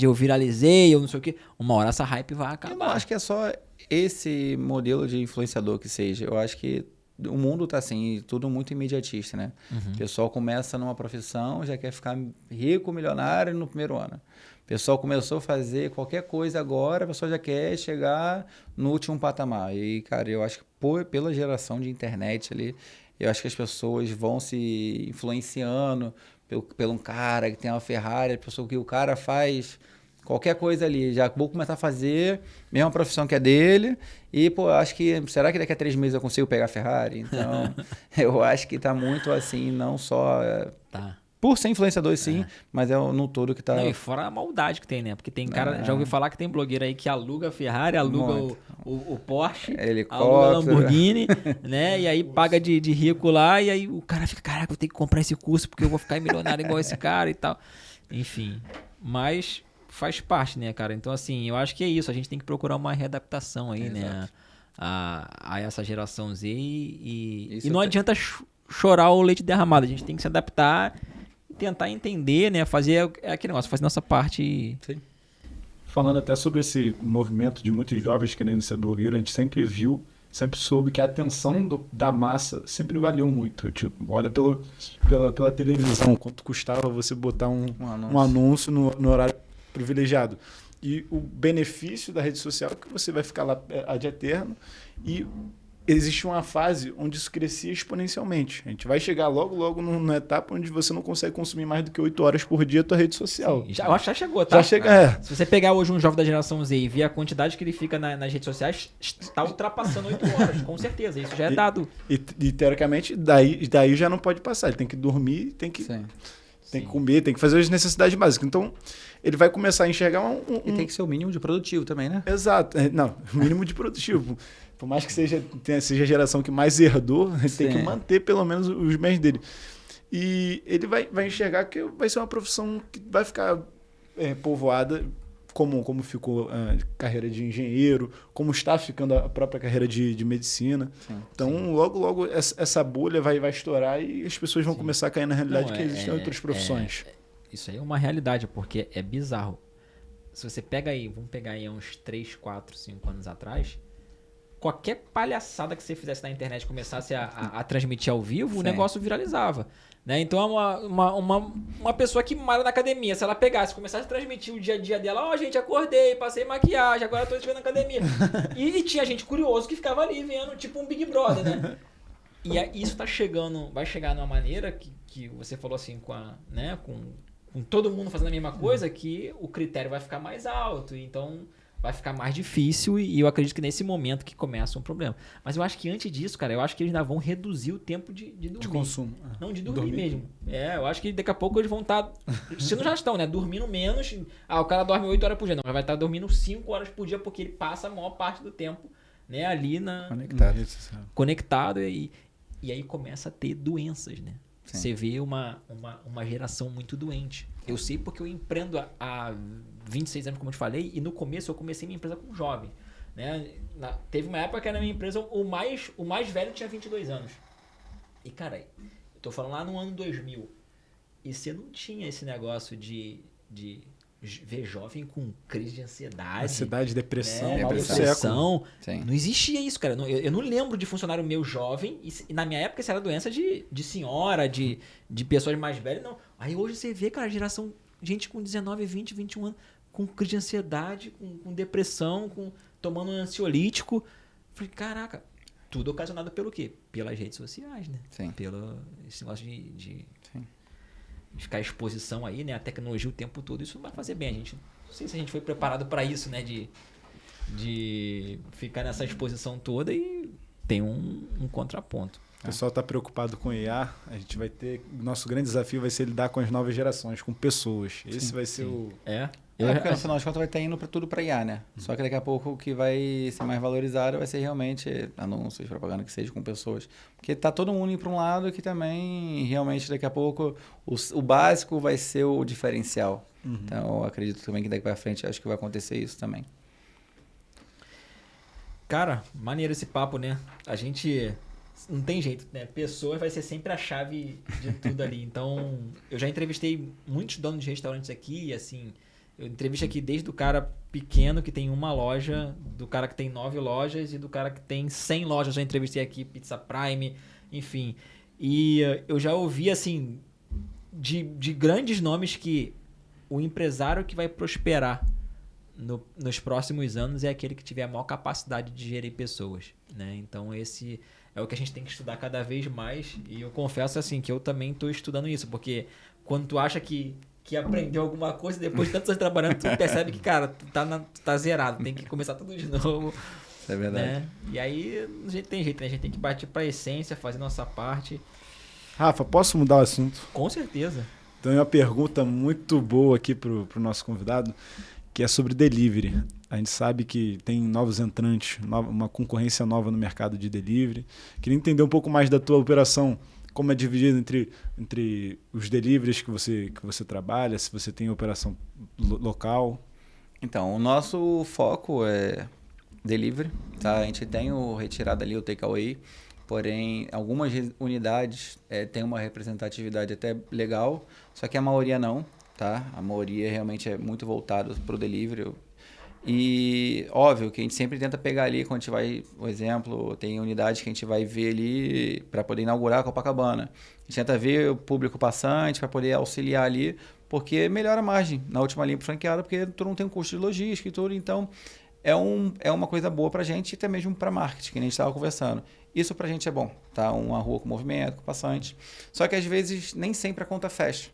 eu viralizei, eu não sei o quê. Uma hora essa hype vai acabar. Eu não acho que é só esse modelo de influenciador que seja. Eu acho que o mundo tá assim, tudo muito imediatista, né? O pessoal começa numa profissão, já quer ficar rico, milionário no primeiro ano. O pessoal começou a fazer qualquer coisa agora, a pessoa já quer chegar no último patamar. E, cara, eu acho que pela geração de internet ali, eu acho que as pessoas vão se influenciando pelo um cara que tem uma Ferrari, a pessoa que o cara faz qualquer coisa ali, já vou começar a fazer, mesma profissão que é dele, e, acho que, será que daqui a 3 meses eu consigo pegar a Ferrari? Então, eu acho que tá muito assim, não só... Por ser influenciador, sim, mas é no todo que tá... Não, e fora a maldade que tem, né? Porque tem cara... Já ouvi falar que tem blogueiro aí que aluga a Ferrari, aluga o Porsche, helicóptero, aluga a Lamborghini, né? E aí paga de rico lá, e aí o cara fica, caraca, vou ter que comprar esse curso porque eu vou ficar milionário igual esse cara e tal. Enfim, mas faz parte, né, cara? Então, assim, eu acho que é isso. A gente tem que procurar uma readaptação aí, né? A essa geração Z e não adianta chorar o leite derramado. A gente tem que se adaptar... tentar entender, né? Fazer aquele negócio, fazer nossa parte. Sim. Falando até sobre esse movimento de muitos jovens querendo ser blogueiro, a gente sempre soube que a atenção da massa sempre valeu muito. Tipo, olha pela televisão, quanto custava você botar um anúncio no horário privilegiado. E o benefício da rede social é que você vai ficar lá ad eterno e existe uma fase onde isso crescia exponencialmente. A gente vai chegar logo numa etapa onde você não consegue consumir mais do que 8 horas por dia a tua rede social. Sim, eu acho que já chegou, tá? Já chega, Se você pegar hoje um jovem da geração Z e ver a quantidade que ele fica nas redes sociais, está ultrapassando 8 horas, com certeza. Isso já é dado. E teoricamente, daí já não pode passar. Ele tem que dormir, tem que comer, tem que fazer as necessidades básicas. Então, ele vai começar a enxergar E tem que ser o mínimo de produtivo também, né? Exato. Não, o mínimo de produtivo. Por mais que seja a geração que mais herdou, ele tem que manter pelo menos os bens dele. E ele vai enxergar que vai ser uma profissão que vai ficar povoada, como ficou a carreira de engenheiro, como está ficando a própria carreira de medicina. Então, logo, essa bolha vai estourar e as pessoas vão começar a cair na realidade que existem outras profissões. Isso aí é uma realidade, porque é bizarro. Se você pega aí, vamos pegar aí uns 3, 4, 5 anos atrás... Qualquer palhaçada que você fizesse na internet começasse a transmitir ao vivo, o negócio viralizava. Né? Então, uma pessoa que malha na academia, se ela pegasse, começasse a transmitir o dia a dia dela, ó, gente, acordei, passei maquiagem, agora tô chegando na academia. E tinha gente curioso que ficava ali vendo, tipo um Big Brother, né? E isso tá chegando, vai chegar numa maneira que você falou assim, com todo mundo fazendo a mesma coisa, que o critério vai ficar mais alto, então vai ficar mais difícil e eu acredito que nesse momento que começa um problema. Mas eu acho que antes disso, cara, eu acho que eles ainda vão reduzir o tempo de dormir. De consumo. Não, de dormir mesmo. Eu acho que daqui a pouco eles vão estar, se não já estão, né, dormindo menos. O cara dorme 8 horas por dia, não, já vai estar dormindo 5 horas por dia porque ele passa a maior parte do tempo, né, ali conectado e aí começa a ter doenças, né? Sim. Você vê uma geração muito doente. Eu sei porque eu empreendo há 26 anos, como eu te falei, e no começo eu comecei minha empresa com jovem. Né? Teve uma época que na minha empresa o mais velho tinha 22 anos. E, cara, eu tô falando lá no ano 2000. E você não tinha esse negócio de ver jovem com crise de ansiedade. Depressão. Depressão. Não existia isso, cara. Eu não lembro de funcionário meu jovem. E na minha época isso era doença de senhora, de pessoas mais velhas. Não. Aí hoje você vê, cara, geração, gente com 19, 20, 21 anos, com crise de ansiedade, com depressão, tomando um ansiolítico. Falei, caraca, tudo ocasionado pelo quê? Pelas redes sociais, né? Sim. Pelo esse negócio de ficar à exposição aí, né? A tecnologia o tempo todo, isso não vai fazer bem. Não sei se a gente foi preparado para isso, né? De ficar nessa exposição toda e tem um contraponto. O pessoal está preocupado com IA, a gente vai ter... Nosso grande desafio vai ser lidar com as novas gerações, com pessoas. Esse vai ser o... Porque no final das contas vai estar indo tudo para IA, né? Só que daqui a pouco o que vai ser mais valorizado vai ser realmente anúncios, propaganda que seja com pessoas. Porque tá todo mundo indo para um lado que também realmente daqui a pouco o básico vai ser o diferencial. Então eu acredito também que daqui para frente acho que vai acontecer isso também. Cara, maneiro esse papo, né? A gente... Não tem jeito, né? Pessoas vai ser sempre a chave de tudo ali. Então, eu já entrevistei muitos donos de restaurantes aqui, assim... Eu entrevisto aqui desde o cara pequeno que tem uma loja, do cara que tem 9 lojas e do cara que tem 100 lojas. Já entrevistei aqui Pizza Prime, enfim. E eu já ouvi, assim, de grandes nomes que o empresário que vai prosperar nos próximos anos é aquele que tiver a maior capacidade de gerir pessoas, né? Então, esse é o que a gente tem que estudar cada vez mais. E eu confesso, assim, que eu também estou estudando isso, porque quando tu acha que aprendeu alguma coisa, depois de tantos anos trabalhando, tu percebe que, cara, tu tá zerado, tem que começar tudo de novo. É verdade. Né? E aí, a gente tem jeito, né? A gente tem que partir pra essência, fazer nossa parte. Rafa, posso mudar o assunto? Com certeza. Então, uma pergunta muito boa aqui pro nosso convidado, que é sobre delivery. A gente sabe que tem novos entrantes, uma concorrência nova no mercado de delivery. Queria entender um pouco mais da tua operação, como é dividido entre os deliveries que você trabalha, se você tem operação local. Então, o nosso foco é delivery, tá? A gente tem o retirado ali, o takeaway, porém, algumas unidades têm uma representatividade até legal, só que a maioria não, tá? A maioria realmente é muito voltada para o delivery. E óbvio que a gente sempre tenta pegar ali, quando a gente vai, por exemplo, tem unidades que a gente vai ver ali para poder inaugurar a Copacabana. A gente tenta ver o público passante para poder auxiliar ali, porque melhora a margem na última linha pro franqueado, porque tu não tem um custo de logística e tudo, então é uma coisa boa pra gente e até mesmo para marketing, que a gente estava conversando. Isso pra gente é bom, tá? Uma rua com movimento, com passante. Só que às vezes nem sempre a conta fecha.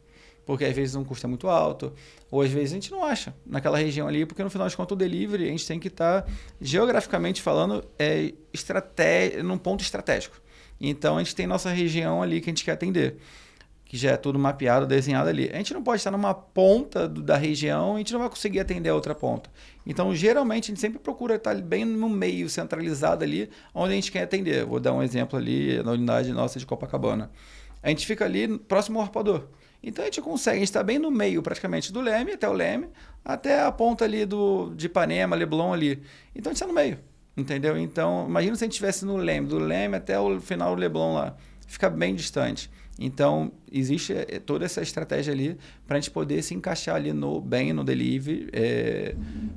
Porque às vezes um custo é muito alto, ou às vezes a gente não acha naquela região ali, porque no final de contas o delivery a gente tem que estar, geograficamente falando, num ponto estratégico. Então a gente tem nossa região ali que a gente quer atender, que já é tudo mapeado, desenhado ali. A gente não pode estar numa ponta da região, a gente não vai conseguir atender a outra ponta. Então geralmente a gente sempre procura estar bem no meio, centralizado ali, onde a gente quer atender. Vou dar um exemplo ali na unidade nossa de Copacabana. A gente fica ali próximo ao arpoador. Então a gente consegue, a gente está bem no meio praticamente do Leme, até o Leme, até a ponta ali de Ipanema, Leblon ali. Então a gente está no meio, entendeu? Então imagina se a gente estivesse no Leme, do Leme até o final do Leblon lá, fica bem distante. Então existe toda essa estratégia ali para a gente poder se encaixar ali bem no delivery,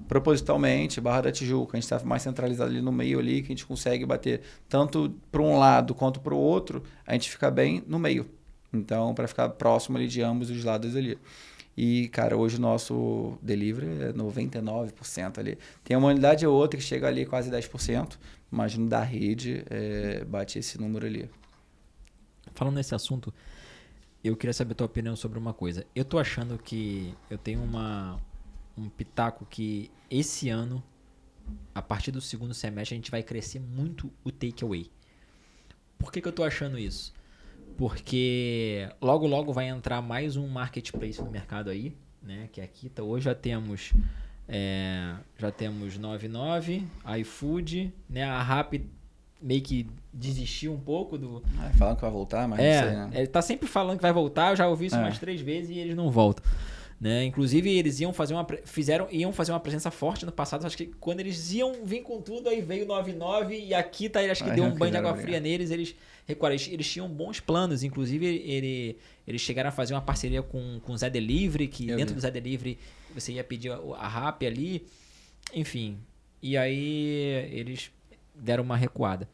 propositalmente, Barra da Tijuca, a gente está mais centralizado ali no meio ali, que a gente consegue bater tanto para um lado quanto para o outro, a gente fica bem no meio. Então, para ficar próximo ali de ambos os lados ali. E, cara, hoje o nosso delivery é 99% ali. Tem uma unidade ou outra que chega ali quase 10%, mas no da rede bate esse número ali. Falando nesse assunto, eu queria saber a tua opinião sobre uma coisa. Eu tô achando que eu tenho um pitaco que esse ano, a partir do segundo semestre, a gente vai crescer muito o takeaway. Por que eu tô achando isso? Porque logo vai entrar mais um marketplace no mercado aí, né? Que é a Kita. Hoje já temos 99, iFood, né? A Rappi meio que desistiu um pouco do... Falam que vai voltar, mas não sei, né? Ele tá sempre falando que vai voltar, eu já ouvi isso umas 3 vezes e eles não voltam. Né? Inclusive, eles iam fazer uma presença forte no passado. Acho que quando eles iam vir com tudo, aí veio o 99 e a Kita, acho que deu um banho de água fria neles. Eles recuaram. Eles tinham bons planos. Inclusive, eles chegaram a fazer uma parceria com o Zé Delivery, que dentro do Zé Delivery você ia pedir a Rappi ali. Enfim. E aí, eles deram uma recuada.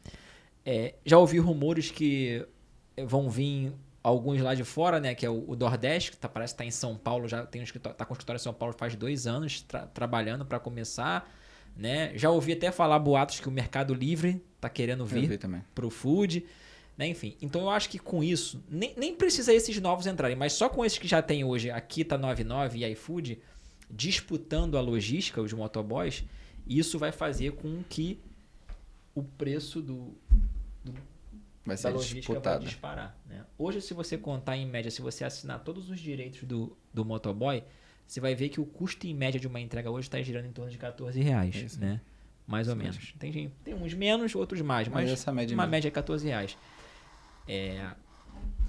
Já ouvi rumores que vão vir... alguns lá de fora, né, que é o Nordeste, que parece que está em São Paulo, já tem tá com o escritório em São Paulo faz 2 anos, trabalhando para começar, né? Já ouvi até falar boatos que o Mercado Livre está querendo vir para o food, né? Enfim. Então eu acho que com isso, nem precisa esses novos entrarem, mas só com esses que já tem hoje, a Kita 99 e iFood, disputando a logística, os motoboys, isso vai fazer com que o preço vai ser da logística disputado. vai disparar, né? Hoje, se você contar em média, se você assinar todos os direitos do motoboy, você vai ver que o custo em média de uma entrega hoje está girando em torno de R$14, né? Mais ou menos. Tem uns menos, outros mais, mas essa média uma mesmo. média é R$14.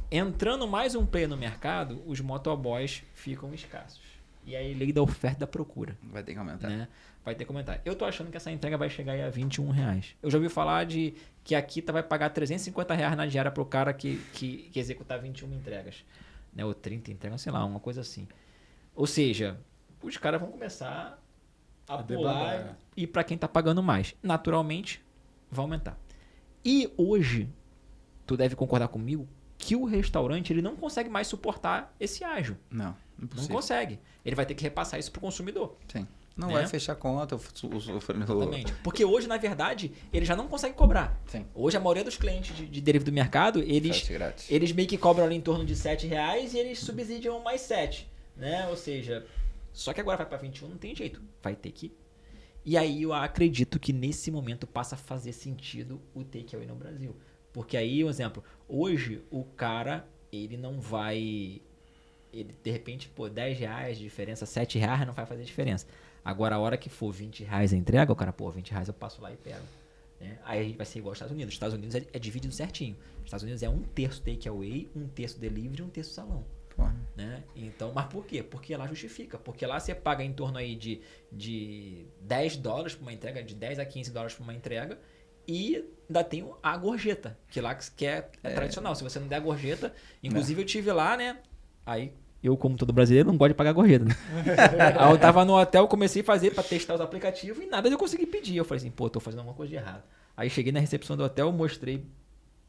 Entrando mais um player no mercado, os motoboys ficam escassos. E aí, lei da oferta e da procura. Vai ter que aumentar. Né? Vai ter que aumentar. Eu tô achando que essa entrega vai chegar aí a R$21. Eu já ouvi falar de que a Kita vai pagar R$350 na diária pro cara que executar 21 entregas. Né? Ou 30 entregas, sei lá, uma coisa assim. Ou seja, os caras vão começar a pular e para quem tá pagando mais. Naturalmente, vai aumentar. E hoje, tu deve concordar comigo, que o restaurante ele não consegue mais suportar esse ágio. Não, impossível. Não consegue. Ele vai ter que repassar isso pro consumidor. Sim. Não né? vai fechar conta. Exatamente. Porque hoje, na verdade, ele já não consegue cobrar. Sim. Hoje, a maioria dos clientes de delivery do mercado, eles meio que cobram ali em torno de R$7 e eles subsidiam mais 7. Né? Ou seja, só que agora vai para 21, não tem jeito. Vai ter que... E aí eu acredito que nesse momento passa a fazer sentido o takeaway no Brasil. Porque aí, um exemplo, hoje o cara, ele não vai... Ele, de repente, pô, R$10 de diferença, R$7 não vai fazer diferença. Agora, a hora que for R$20 a entrega, o cara, pô, R$20 eu passo lá e pego. Né? Aí vai ser igual aos Estados Unidos. Os Estados Unidos é dividido certinho. Os Estados Unidos é 1/3 takeaway, 1/3 delivery e 1/3 salão. Né? Então, mas por quê? Porque lá justifica. Porque lá você paga em torno aí de $10 para uma entrega, de $10 a $15 para uma entrega, e ainda tem a gorjeta, que lá que é tradicional. Se você não der a gorjeta, inclusive eu tive lá, né? Aí eu, como todo brasileiro, não gosto de pagar gorjeta, né? Aí eu tava no hotel, comecei a fazer para testar os aplicativos e nada eu consegui pedir. Eu falei assim, pô, tô fazendo alguma coisa de errado. Aí cheguei na recepção do hotel, mostrei,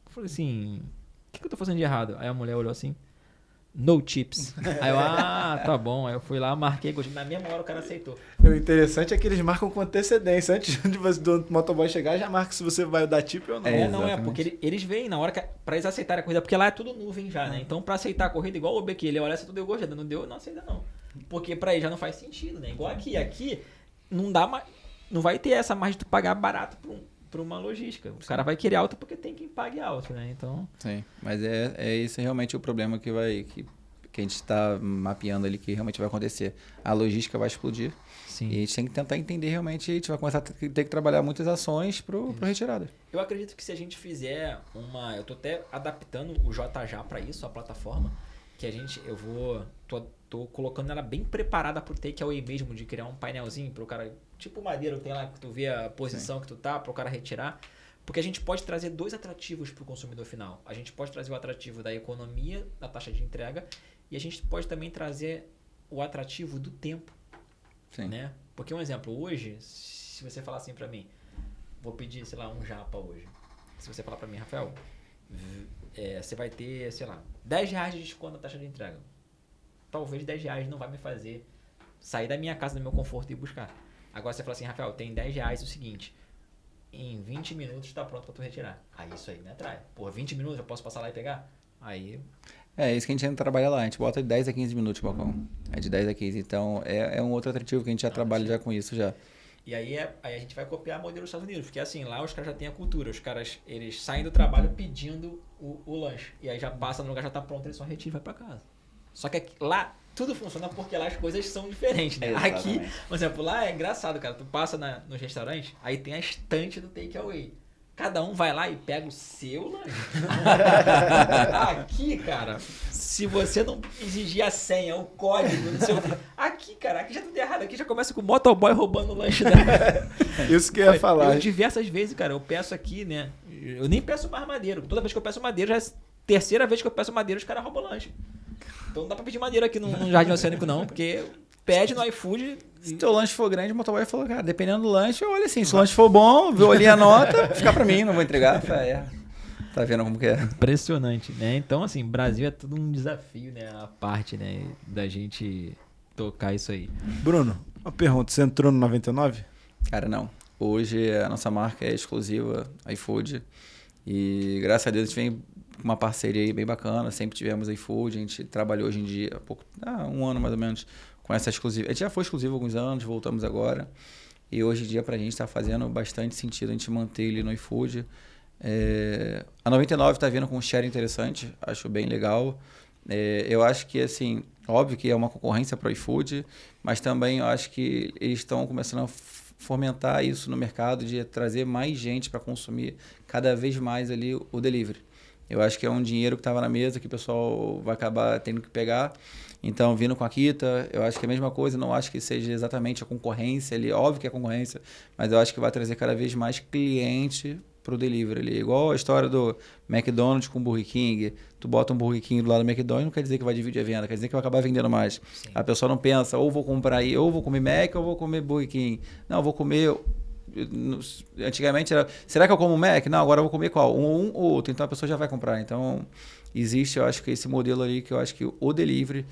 falei assim, o que eu tô fazendo de errado? Aí a mulher olhou assim, no chips. Aí eu, tá bom. Aí eu fui lá, marquei, na mesma hora o cara aceitou. O interessante é que eles marcam com antecedência. Antes do motoboy chegar, já marca se você vai dar tip ou não. Não é, porque eles veem na hora que pra eles aceitarem a corrida, porque lá é tudo nuvem já, né? Então pra aceitar a corrida, igual o Uber aqui, ele olha se tudo deu gorjeta, não deu, não aceita não. Porque pra ele já não faz sentido, né? Igual aqui não dá mais, não vai ter essa margem de tu pagar barato pra uma logística. O cara vai querer alto porque tem quem pague alto, né? Então... Sim, mas esse realmente o problema que a gente está mapeando ali, que realmente vai acontecer. A logística vai explodir. Sim. E a gente tem que tentar entender realmente, a gente vai começar a ter que trabalhar muitas ações para retirada. Eu acredito que se a gente fizer eu tô até adaptando o JJ para isso, a plataforma, que tô colocando ela bem preparada pro takeaway mesmo, de criar um painelzinho pro cara, tipo o Madeira, tem lá que tu vê a posição Sim. que tu tá, pro cara retirar. Porque a gente pode trazer 2 atrativos pro consumidor final. A gente pode trazer o atrativo da economia, da taxa de entrega, e a gente pode também trazer o atrativo do tempo. Sim. Né? Porque um exemplo, hoje, se você falar assim pra mim, vou pedir, sei lá, um japa hoje. Se você falar pra mim, Rafael, você vai ter, sei lá, R$10 de desconto na taxa de entrega. Talvez R$10 não vai me fazer sair da minha casa, do meu conforto e ir buscar. Agora você fala assim, Rafael, tem R$10 o seguinte, em 20 minutos tá pronto pra tu retirar. Aí isso aí me atrai. Pô, 20 minutos eu posso passar lá e pegar? Aí... É isso que a gente ainda trabalha lá, a gente bota de 10 a 15 minutos o balcão. É de 10 a 15, então é um outro atrativo que a gente já trabalha já com isso já. E aí a gente vai copiar modelo dos Estados Unidos, porque assim, lá os caras já têm a cultura, os caras, eles saem do trabalho pedindo o lanche, e aí já passa no lugar, já tá pronto, eles só retiram e vai pra casa. Só que aqui, lá tudo funciona porque lá as coisas são diferentes, né? Aqui, por exemplo, lá é engraçado, cara, tu passa nos restaurantes, aí tem a estante do takeaway. Cada um vai lá e pega o seu lanche. Aqui, cara, se você não exigir a senha, o código, não sei o quê. Aqui, cara, aqui já tudo errado. Aqui já começa com o motoboy roubando o lanche da... Isso que eu ia falar. Eu diversas vezes, cara, eu peço aqui, né? Eu nem peço mais madeiro. Toda vez que eu peço madeiro, já é a terceira vez que eu peço madeiro, os caras roubam lanche. Então não dá pra pedir madeiro aqui no Jardim Oceânico, não, porque pede no iFood. Se teu lanche for grande, o motoboy falou, cara, dependendo do lanche, olha assim, se o lanche for bom, eu olhei a nota, fica pra mim, não vou entregar. Tá vendo como que é? Impressionante, né? Então, assim, Brasil é tudo um desafio, né? A parte, né, da gente tocar isso aí. Bruno, uma pergunta, você entrou no 99? Cara, não. Hoje a nossa marca é exclusiva, iFood, e graças a Deus a gente vem com uma parceria aí bem bacana, sempre tivemos iFood, a gente trabalhou hoje em dia, um ano mais ou menos, com essa exclusiva. A gente já foi exclusivo há alguns anos, voltamos agora. E hoje em dia pra gente tá fazendo bastante sentido a gente manter ele no iFood. A 99 tá vindo com um share interessante, acho bem legal. Eu acho que, assim, óbvio que é uma concorrência para o iFood, mas também eu acho que eles estão começando a fomentar isso no mercado, de trazer mais gente para consumir cada vez mais ali o delivery. Eu acho que é um dinheiro que estava na mesa que o pessoal vai acabar tendo que pegar. Então, vindo com a Kita, eu acho que é a mesma coisa, não acho que seja exatamente a concorrência ali, óbvio que é concorrência, mas eu acho que vai trazer cada vez mais cliente pro delivery ali. Igual a história do McDonald's com Burger King. Tu bota um Burger King do lado do McDonald's, não quer dizer que vai dividir a venda, quer dizer que vai acabar vendendo mais. Sim. A pessoa não pensa, ou vou comprar aí, ou vou comer Mac, ou vou comer Burger King. Não, vou comer... Antigamente era, será que eu como Mac? Não, agora eu vou comer qual? Um ou outro. Então a pessoa já vai comprar. Então existe, eu acho que esse modelo ali, que eu acho que o delivery,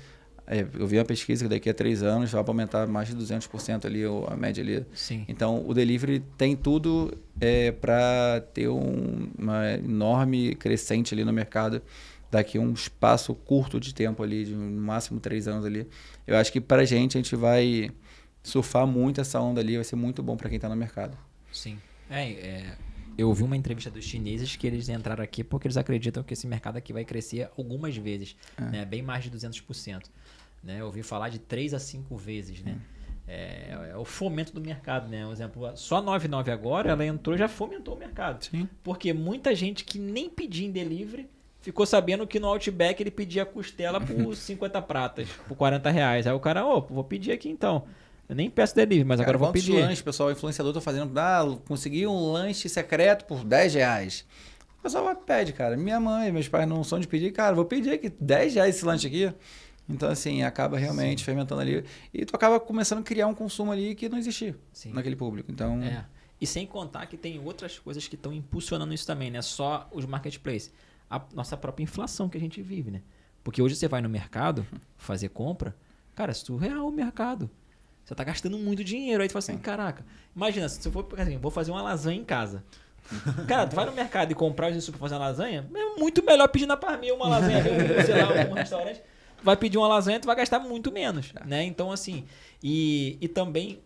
eu vi uma pesquisa que daqui a 3 anos vai aumentar mais de 200% ali a média ali. Sim. Então o delivery tem tudo para ter uma enorme crescente ali no mercado daqui a um espaço curto de tempo ali, de no máximo 3 anos ali. Eu acho que pra gente, a gente vai surfar muito essa onda ali, vai ser muito bom para quem está no mercado. Sim. Eu ouvi uma entrevista dos chineses que eles entraram aqui porque eles acreditam que esse mercado aqui vai crescer algumas vezes, né? Bem mais de 200%. Né? Eu ouvi falar de 3 a 5 vezes, né? É o fomento do mercado, né? Por exemplo, só a 99 agora, ela entrou e já fomentou o mercado. Sim. Porque muita gente que nem pedia em delivery ficou sabendo que no Outback ele pedia costela por 50 pratas, por R$40. Aí o cara, vou pedir aqui então. Eu nem peço delivery, mas agora eu vou pedir. Lanches, pessoal, o influenciador tá fazendo, consegui um lanche secreto por R$10. O pessoal pede, cara. Minha mãe, meus pais não são de pedir, cara, vou pedir aqui R$10 esse lanche aqui. Então, assim, acaba realmente fermentando ali. E tu acaba começando a criar um consumo ali que não existia naquele público. Então... E sem contar que tem outras coisas que estão impulsionando isso também, né? Só os marketplaces. A nossa própria inflação que a gente vive, né? Porque hoje você vai no mercado fazer compra, cara, é surreal o mercado. Você tá gastando muito dinheiro. Aí tu fala assim, caraca, imagina, se eu for, assim, vou fazer uma lasanha em casa. Cara, tu vai no mercado e comprar os insumos pra fazer uma lasanha, é muito melhor pedir na Parmeia uma lasanha, sei lá, um restaurante. Tu vai pedir uma lasanha, tu vai gastar muito menos, né? Então, assim, e também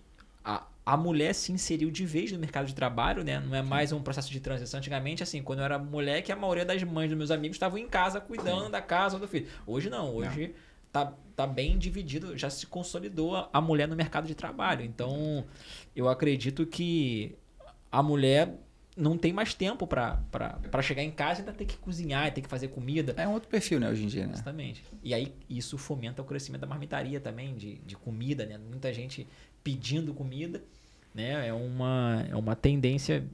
a mulher se inseriu de vez no mercado de trabalho, né? Não é mais um processo de transição. Antigamente, assim, quando eu era moleque, a maioria das mães dos meus amigos estavam em casa cuidando da casa do filho. Hoje não, hoje tá bem dividido, já se consolidou a mulher no mercado de trabalho. Então, eu acredito que a mulher não tem mais tempo para chegar em casa e ainda ter que cozinhar, ter que fazer comida. É um outro perfil, né, hoje em dia, né? Exatamente. E aí, isso fomenta o crescimento da marmitaria também, de comida, né? Muita gente pedindo comida, né? É uma tendência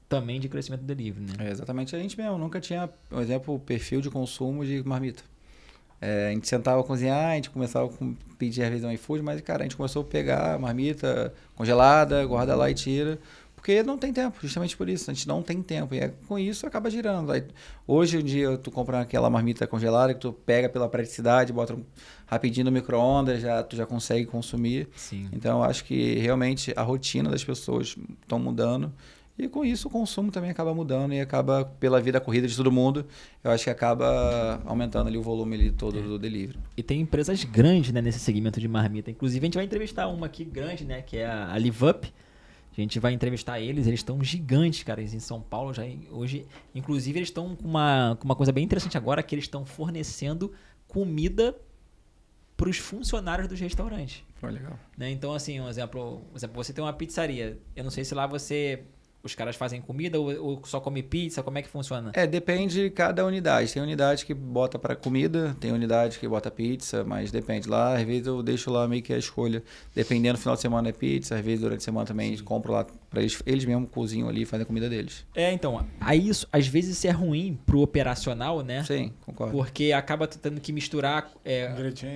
também de crescimento do delivery, né? Exatamente. A gente mesmo nunca tinha, por exemplo, o perfil de consumo de marmita. A gente sentava a cozinhar, a gente começava a pedir às vezes um iFood, mas, cara, a gente começou a pegar a marmita congelada, guarda lá e tira, porque Porque não tem tempo, justamente por isso. A gente não tem tempo. E com isso acaba girando. Aí, hoje em dia, tu compra aquela marmita congelada que tu pega pela praticidade, bota rapidinho no micro-ondas, tu já consegue consumir. Sim. Então, eu acho que realmente a rotina das pessoas estão mudando. E com isso o consumo também acaba mudando e acaba, pela vida corrida de todo mundo, eu acho que acaba aumentando ali o volume ali todo do delivery. E tem empresas grandes, né, nesse segmento de marmita. Inclusive, a gente vai entrevistar uma aqui grande, né, que é a Live Up. A gente vai entrevistar eles estão gigantes, cara, em São Paulo já hoje. Inclusive, eles estão com uma coisa bem interessante agora, que eles estão fornecendo comida para os funcionários dos restaurantes. Foi legal. Né? Então, assim, um exemplo, você tem uma pizzaria. Eu não sei se lá os caras fazem comida ou só come pizza, como é que funciona? Depende de cada unidade. Tem unidade que bota para comida, tem unidade que bota pizza, mas depende. Lá, às vezes eu deixo lá meio que a escolha. Dependendo, no final de semana é pizza, às vezes durante a semana também compro lá para eles mesmos cozinham ali e fazem a comida deles. Então, aí isso, às vezes isso é ruim pro operacional, né? Sim, concordo. Porque acaba tendo que misturar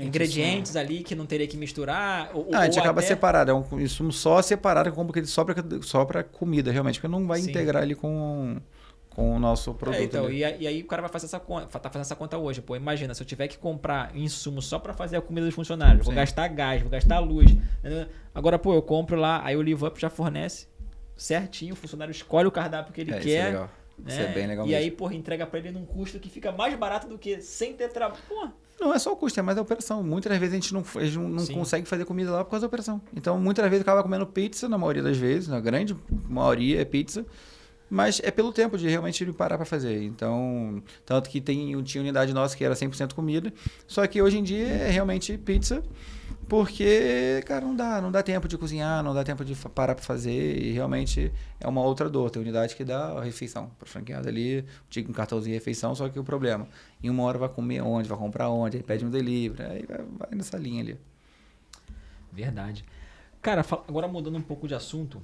ingredientes ali que não teria que misturar. A gente acaba separado, é um insumo só separado, eu compro aquele só para comida, realmente, porque não vai integrar ele com o nosso produto. Então, e aí o cara vai fazer essa conta, tá fazendo essa conta hoje. Pô, imagina, se eu tiver que comprar insumo só para fazer a comida dos funcionários, vou gastar gás, vou gastar luz. Agora, pô, eu compro lá, aí o Live Up já fornece certinho, o funcionário escolhe o cardápio que ele quer. Isso é legal. Né? Isso é bem legal e mesmo. aí, porra, entrega para ele num custo que fica mais barato do que sem ter trabalho. Não é só o custo, é mais a operação. Muitas das vezes a gente não consegue fazer comida lá por causa da operação. Então, muitas das vezes acaba comendo pizza, na maioria das vezes, na grande maioria é pizza, mas é pelo tempo de realmente parar para fazer. Então, tanto que tinha unidade nossa que era 100% comida, só que hoje em dia é realmente pizza, porque, cara, não dá tempo de cozinhar, não dá tempo de parar para fazer, e realmente é uma outra dor. Tem unidade que dá a refeição para franqueado ali, um cartãozinho de refeição, só que o problema, em uma hora vai comer onde, vai comprar onde, aí pede um delivery, aí vai nessa linha ali. Verdade. Cara, agora mudando um pouco de assunto,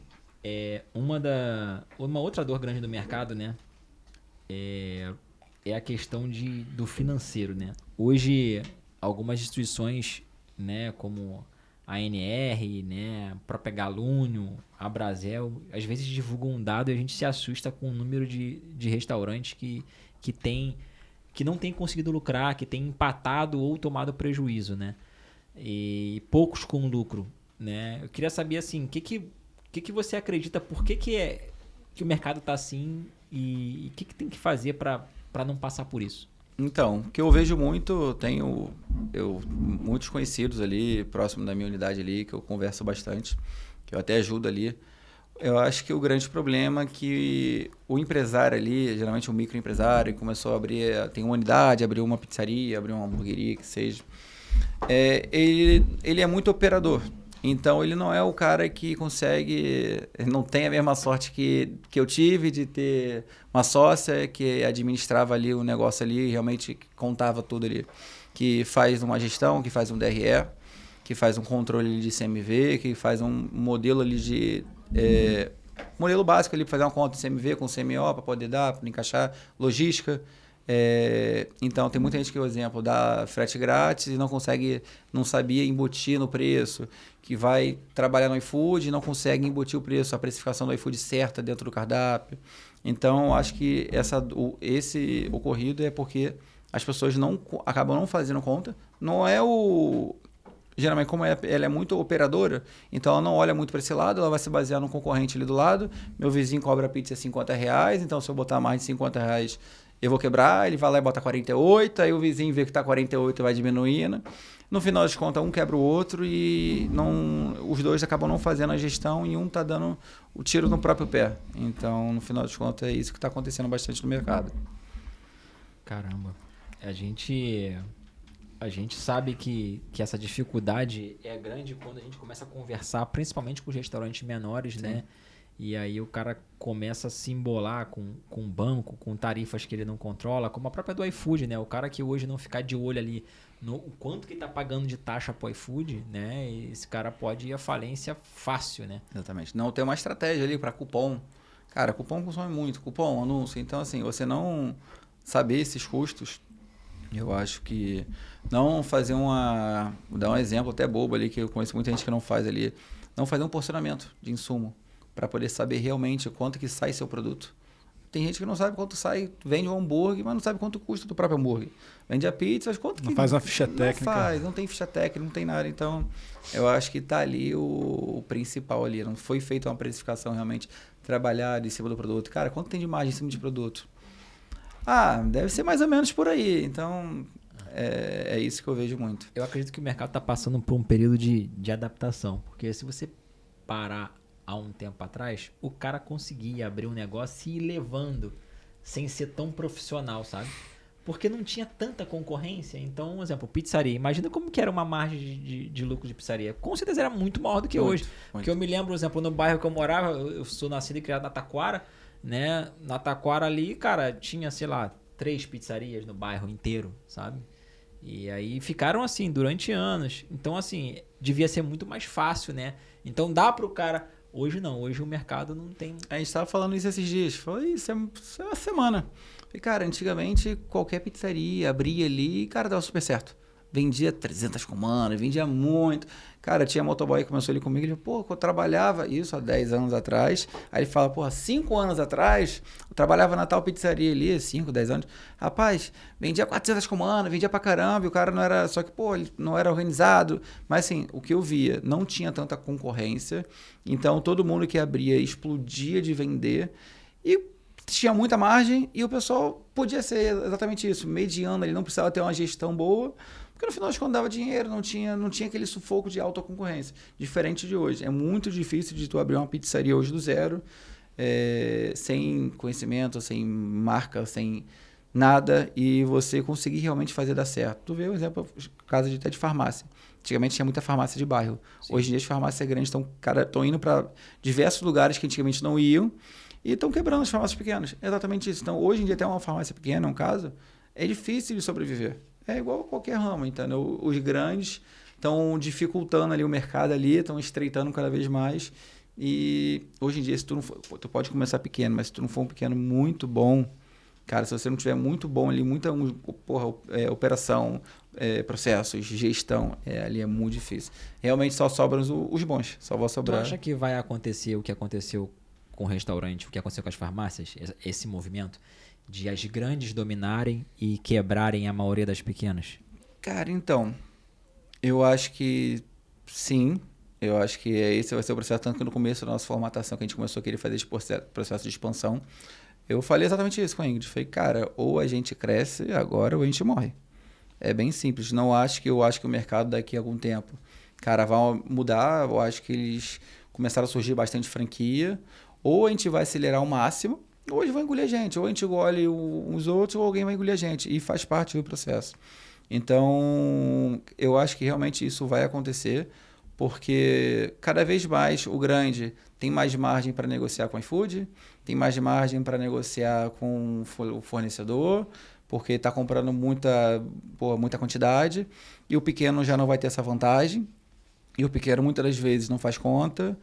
uma outra dor grande do mercado, né, é a questão do financeiro, né? Hoje, algumas instituições, né, como a ANR, né, a própria Galúnio, a Brasel, às vezes divulgam um dado e a gente se assusta com o número de restaurantes que não tem conseguido lucrar, que tem empatado ou tomado prejuízo, né? E poucos com lucro, né? Eu queria saber, assim, o que você acredita, por que o mercado está assim e o que tem que fazer para não passar por isso? Então, o que eu vejo muito, tenho muitos conhecidos ali, próximo da minha unidade ali, que eu converso bastante, que eu até ajudo ali. Eu acho que o grande problema é que o empresário ali, geralmente um microempresário, começou a abrir, tem uma unidade, abriu uma pizzaria, abriu uma hamburgueria, que seja. Ele é muito operador. Então, ele não é o cara que consegue, não tem a mesma sorte que eu tive de ter uma sócia que administrava ali o negócio ali, realmente contava tudo ali. Que faz uma gestão, que faz um DRE, que faz um controle de CMV, que faz um modelo ali de... modelo básico ali para fazer uma conta de CMV com CMO para poder dar, para encaixar, logística. Então, tem muita gente que, por exemplo, dá frete grátis e não sabia embutir no preço, que vai trabalhar no iFood e não consegue embutir o preço, a precificação do iFood certa dentro do cardápio. Então, acho que esse ocorrido é porque as pessoas acabam não fazendo conta. Não é geralmente, como ela é muito operadora, então ela não olha muito para esse lado, ela vai se basear no concorrente ali do lado. Meu vizinho cobra pizza R$50, então se eu botar mais de R$50, eu vou quebrar. Ele vai lá e bota 48, aí o vizinho vê que está 48 e vai diminuindo. No final das contas, um quebra o outro e os dois acabam não fazendo a gestão e um está dando o tiro no próprio pé. Então, no final das contas, é isso que está acontecendo bastante no mercado. Caramba. A gente sabe que essa dificuldade é grande quando a gente começa a conversar, principalmente com os restaurantes menores, Sim. né? E aí o cara começa a se embolar com banco, com tarifas que ele não controla, como a própria do iFood, né? O cara que hoje não ficar de olho ali no quanto que ele tá pagando de taxa pro iFood, né? Esse cara pode ir à falência fácil, né? Exatamente. Não tem uma estratégia ali para cupom. Cara, cupom consome muito, cupom, anúncio. Então, assim, você não saber esses custos, eu acho que não fazer vou dar um exemplo até bobo ali, que eu conheço muita gente que não faz ali, não fazer um porcionamento de insumo. para poder saber realmente quanto que sai seu produto. Tem gente que não sabe quanto sai, vende um hambúrguer, mas não sabe quanto custa o próprio hambúrguer. Vende a pizza, mas quanto que... Não faz uma ficha técnica. Não tem ficha técnica, não tem nada. Então, eu acho que tá ali o principal ali. Não foi feita uma precificação realmente trabalhada em cima do produto. Cara, quanto tem de margem em cima de produto? Deve ser mais ou menos por aí. Então, é isso que eu vejo muito. Eu acredito que o mercado está passando por um período de adaptação. Porque se você parar há um tempo atrás, o cara conseguia abrir um negócio e ir levando sem ser tão profissional, sabe? Porque não tinha tanta concorrência. Então, por exemplo, pizzaria. Imagina como que era uma margem de lucro de pizzaria. Com certeza era muito maior do que hoje. Porque eu me lembro, por exemplo, no bairro que eu morava, eu sou nascido e criado na Taquara, né? Na Taquara ali, cara, tinha, sei lá, 3 pizzarias no bairro inteiro, sabe? E aí ficaram assim durante anos. Então, assim, devia ser muito mais fácil, né? Então dá pro cara... Hoje não, hoje o mercado não tem... A gente estava falando isso esses dias, foi isso é uma semana. E, cara, antigamente qualquer pizzaria abria ali e, cara, dava super certo. Vendia 300 comandas, vendia muito. Cara, tinha motoboy que começou ali comigo, ele falou, eu trabalhava isso há 10 anos atrás. Aí ele fala, 5 anos atrás, eu trabalhava na tal pizzaria ali, 5, 10 anos. Rapaz, vendia 400 comandas, vendia pra caramba, e o cara não era, só que, ele não era organizado. Mas, assim, o que eu via, não tinha tanta concorrência, então todo mundo que abria explodia de vender e tinha muita margem e o pessoal podia ser exatamente isso, mediano, ele não precisava ter uma gestão boa, porque no final das contas dava dinheiro, não tinha aquele sufoco de alta concorrência, diferente de hoje. É muito difícil de tu abrir uma pizzaria hoje do zero, sem conhecimento, sem marca, sem nada, e você conseguir realmente fazer dar certo. Tu vê o exemplo, caso até de farmácia. Antigamente tinha muita farmácia de bairro. Sim. Hoje em dia as farmácias grandes estão indo para diversos lugares que antigamente não iam e estão quebrando as farmácias pequenas. É exatamente isso. Então, hoje em dia até uma farmácia pequena, um caso, é difícil de sobreviver. É igual a qualquer ramo, entendeu? Os grandes estão dificultando ali o mercado ali, estão estreitando cada vez mais. E hoje em dia, se tu não for, tu pode começar pequeno, mas se tu não for um pequeno muito bom, cara, se você não tiver muito bom ali, muita operação, processos, gestão, ali é muito difícil. Realmente só sobram os bons, só vai sobrar. Tu acha que vai acontecer o que aconteceu com o restaurante, o que aconteceu com as farmácias, esse movimento de as grandes dominarem e quebrarem a maioria das pequenas? Cara, então, eu acho que sim. Eu acho que esse vai ser o processo, tanto que no começo da nossa formatação, que a gente começou a querer fazer esse processo de expansão, eu falei exatamente isso com a Ingrid. Falei, cara, ou a gente cresce agora ou a gente morre. É bem simples. Eu acho que o mercado daqui a algum tempo, cara, vai mudar. Eu acho que eles começaram a surgir bastante franquia. Ou a gente vai acelerar ao máximo, ou eles vão engolir a gente. Ou a gente engole uns outros, ou alguém vai engolir a gente. E faz parte do processo. Então, eu acho que realmente isso vai acontecer, porque cada vez mais o grande tem mais margem para negociar com o iFood, tem mais margem para negociar com o fornecedor, porque está comprando muita quantidade, e o pequeno já não vai ter essa vantagem, e o pequeno muitas das vezes não faz conta,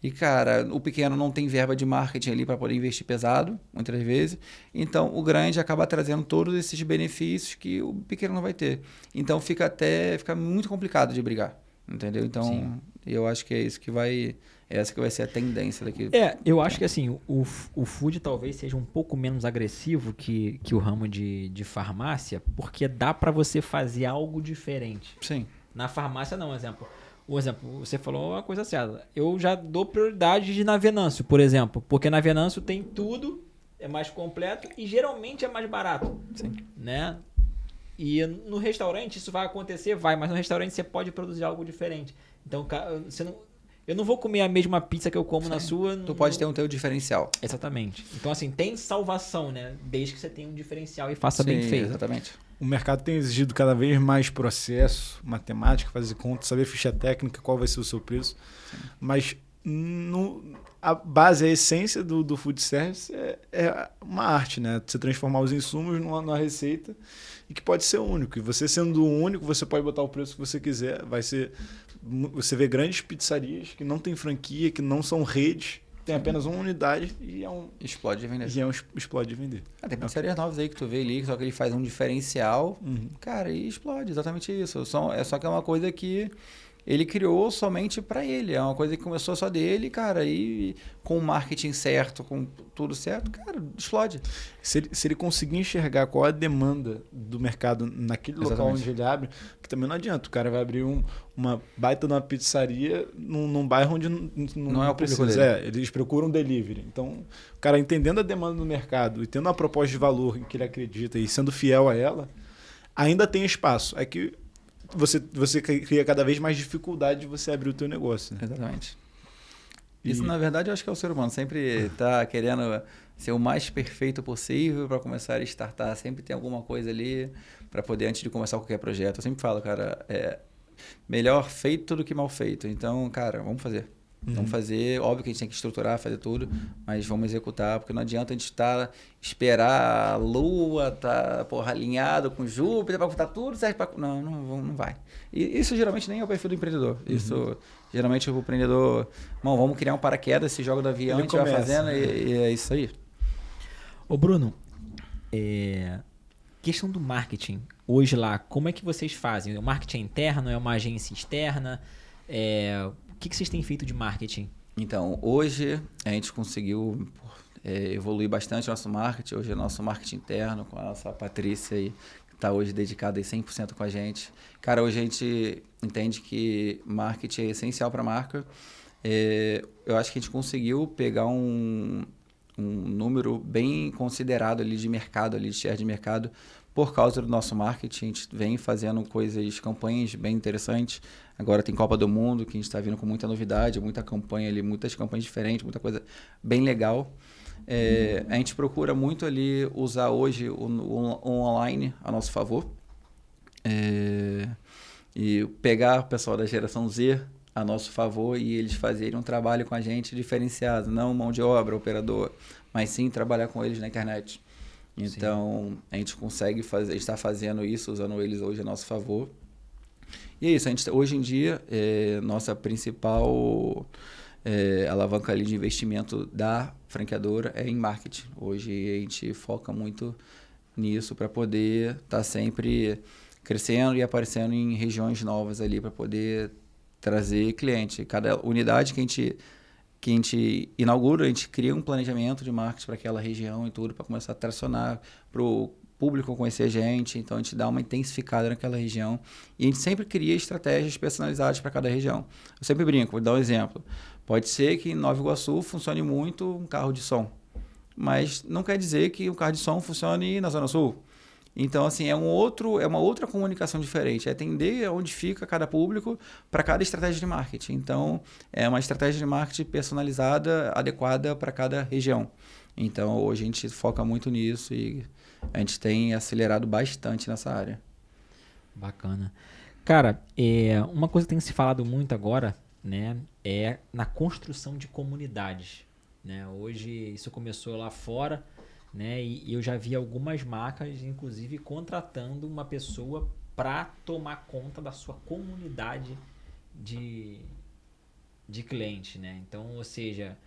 e, cara, o pequeno não tem verba de marketing ali para poder investir pesado, muitas das vezes, então o grande acaba trazendo todos esses benefícios que o pequeno não vai ter. Então fica muito complicado de brigar, entendeu? Então, sim, eu acho que é isso que vai... Essa que vai ser a tendência daqui. Eu acho que assim, o food talvez seja um pouco menos agressivo que o ramo de farmácia, porque dá para você fazer algo diferente. Sim. Na farmácia não, exemplo. Você falou uma coisa certa. Eu já dou prioridade de na Venâncio, por exemplo, porque na Venâncio tem tudo, é mais completo e geralmente é mais barato. Sim. Né? E no restaurante isso vai acontecer, mas no restaurante você pode produzir algo diferente. Então, eu não vou comer a mesma pizza que eu como na sua. Tu pode ter um teu diferencial. Exatamente. Então, assim, tem salvação, né? Desde que você tenha um diferencial e faça bem feito. Exatamente. O mercado tem exigido cada vez mais processo, matemática, fazer conta, saber ficha técnica, qual vai ser o seu preço. Sim. Mas a base, a essência do food service é uma arte, né? Você transformar os insumos numa receita e que pode ser único. E você sendo único, você pode botar o preço que você quiser. Você vê grandes pizzarias que não tem franquia, que não são redes, tem apenas uma unidade e explode de vender. Explode de vender. Tem pizzarias novas aí que tu vê ali, só que ele faz um diferencial, cara, e explode, exatamente isso. Só que é uma coisa que ele criou somente para ele. É uma coisa que começou só dele, cara, e com o marketing certo, com tudo certo, cara, explode. Se ele conseguir enxergar qual é a demanda do mercado naquele local Exatamente. onde ele abre, que também não adianta. O cara vai abrir uma baita de uma pizzaria num bairro onde Não é o público precisa. dele. Eles procuram delivery. Então, o cara entendendo a demanda do mercado e tendo uma proposta de valor em que ele acredita e sendo fiel a ela, ainda tem espaço. É que você cria cada vez mais dificuldade de você abrir o teu negócio. Né? Exatamente. Isso, na verdade, eu acho que é o ser humano. Sempre tá querendo ser o mais perfeito possível para começar a startar. Sempre tem alguma coisa ali para poder, antes de começar qualquer projeto. Eu sempre falo, cara, melhor feito do que mal feito. Então, cara, vamos fazer. Vamos fazer. Óbvio que a gente tem que estruturar, fazer tudo, mas vamos executar, porque não adianta a gente esperar a Lua alinhado com Júpiter para botar tudo certo. Não vai. E isso geralmente nem é o perfil do empreendedor. Isso, geralmente, o empreendedor, vamos criar um paraquedas, se joga do avião, a gente vai fazendo e é isso aí. Ô Bruno, questão do marketing. Hoje lá, como é que vocês fazem? O marketing é interno? É uma agência externa? O que vocês têm feito de marketing? Então, hoje a gente conseguiu evoluir bastante o nosso marketing. Hoje é nosso marketing interno, com a nossa Patrícia aí, que está hoje dedicada aí 100% com a gente. Cara, hoje a gente entende que marketing é essencial para a marca. Eu acho que a gente conseguiu pegar um número bem considerado ali de mercado, ali de share de mercado, por causa do nosso marketing. A gente vem fazendo campanhas bem interessantes. Agora tem Copa do Mundo, que a gente está vindo com muita novidade, muita campanha ali, muitas campanhas diferentes, muita coisa bem legal. A gente procura muito ali usar hoje o online a nosso favor. E pegar o pessoal da geração Z a noso favor e eles fazerem um trabalho com a gente diferenciado, não mão de obra, operador, mas sim trabalhar com eles na internet. Então, a gente consegue fazer, a gente está fazendo isso, usando eles hoje a nosso favor. E é isso, hoje em dia, nossa principal alavanca ali de investimento da franqueadora é em marketing. Hoje a gente foca muito nisso para poder estar sempre crescendo e aparecendo em regiões novas ali para poder trazer cliente. Cada unidade que a gente inaugura, a gente cria um planejamento de marketing para aquela região e tudo, para começar a tracionar para o público conhecer a gente. Então, a gente dá uma intensificada naquela região e a gente sempre cria estratégias personalizadas para cada região. Eu sempre brinco, vou dar um exemplo. Pode ser que em Nova Iguaçu funcione muito um carro de som, mas não quer dizer que o carro de som funcione na Zona Sul. Então, assim, é uma outra comunicação diferente. É atender onde fica cada público para cada estratégia de marketing. Então, é uma estratégia de marketing personalizada, adequada para cada região. Então, hoje a gente foca muito nisso e a gente tem acelerado bastante nessa área. Bacana. Cara, uma coisa que tem se falado muito agora, né, é na construção de comunidades. Né? Hoje, isso começou lá fora, né? E eu já vi algumas marcas, inclusive, contratando uma pessoa para tomar conta da sua comunidade de cliente, né? Então, ou seja,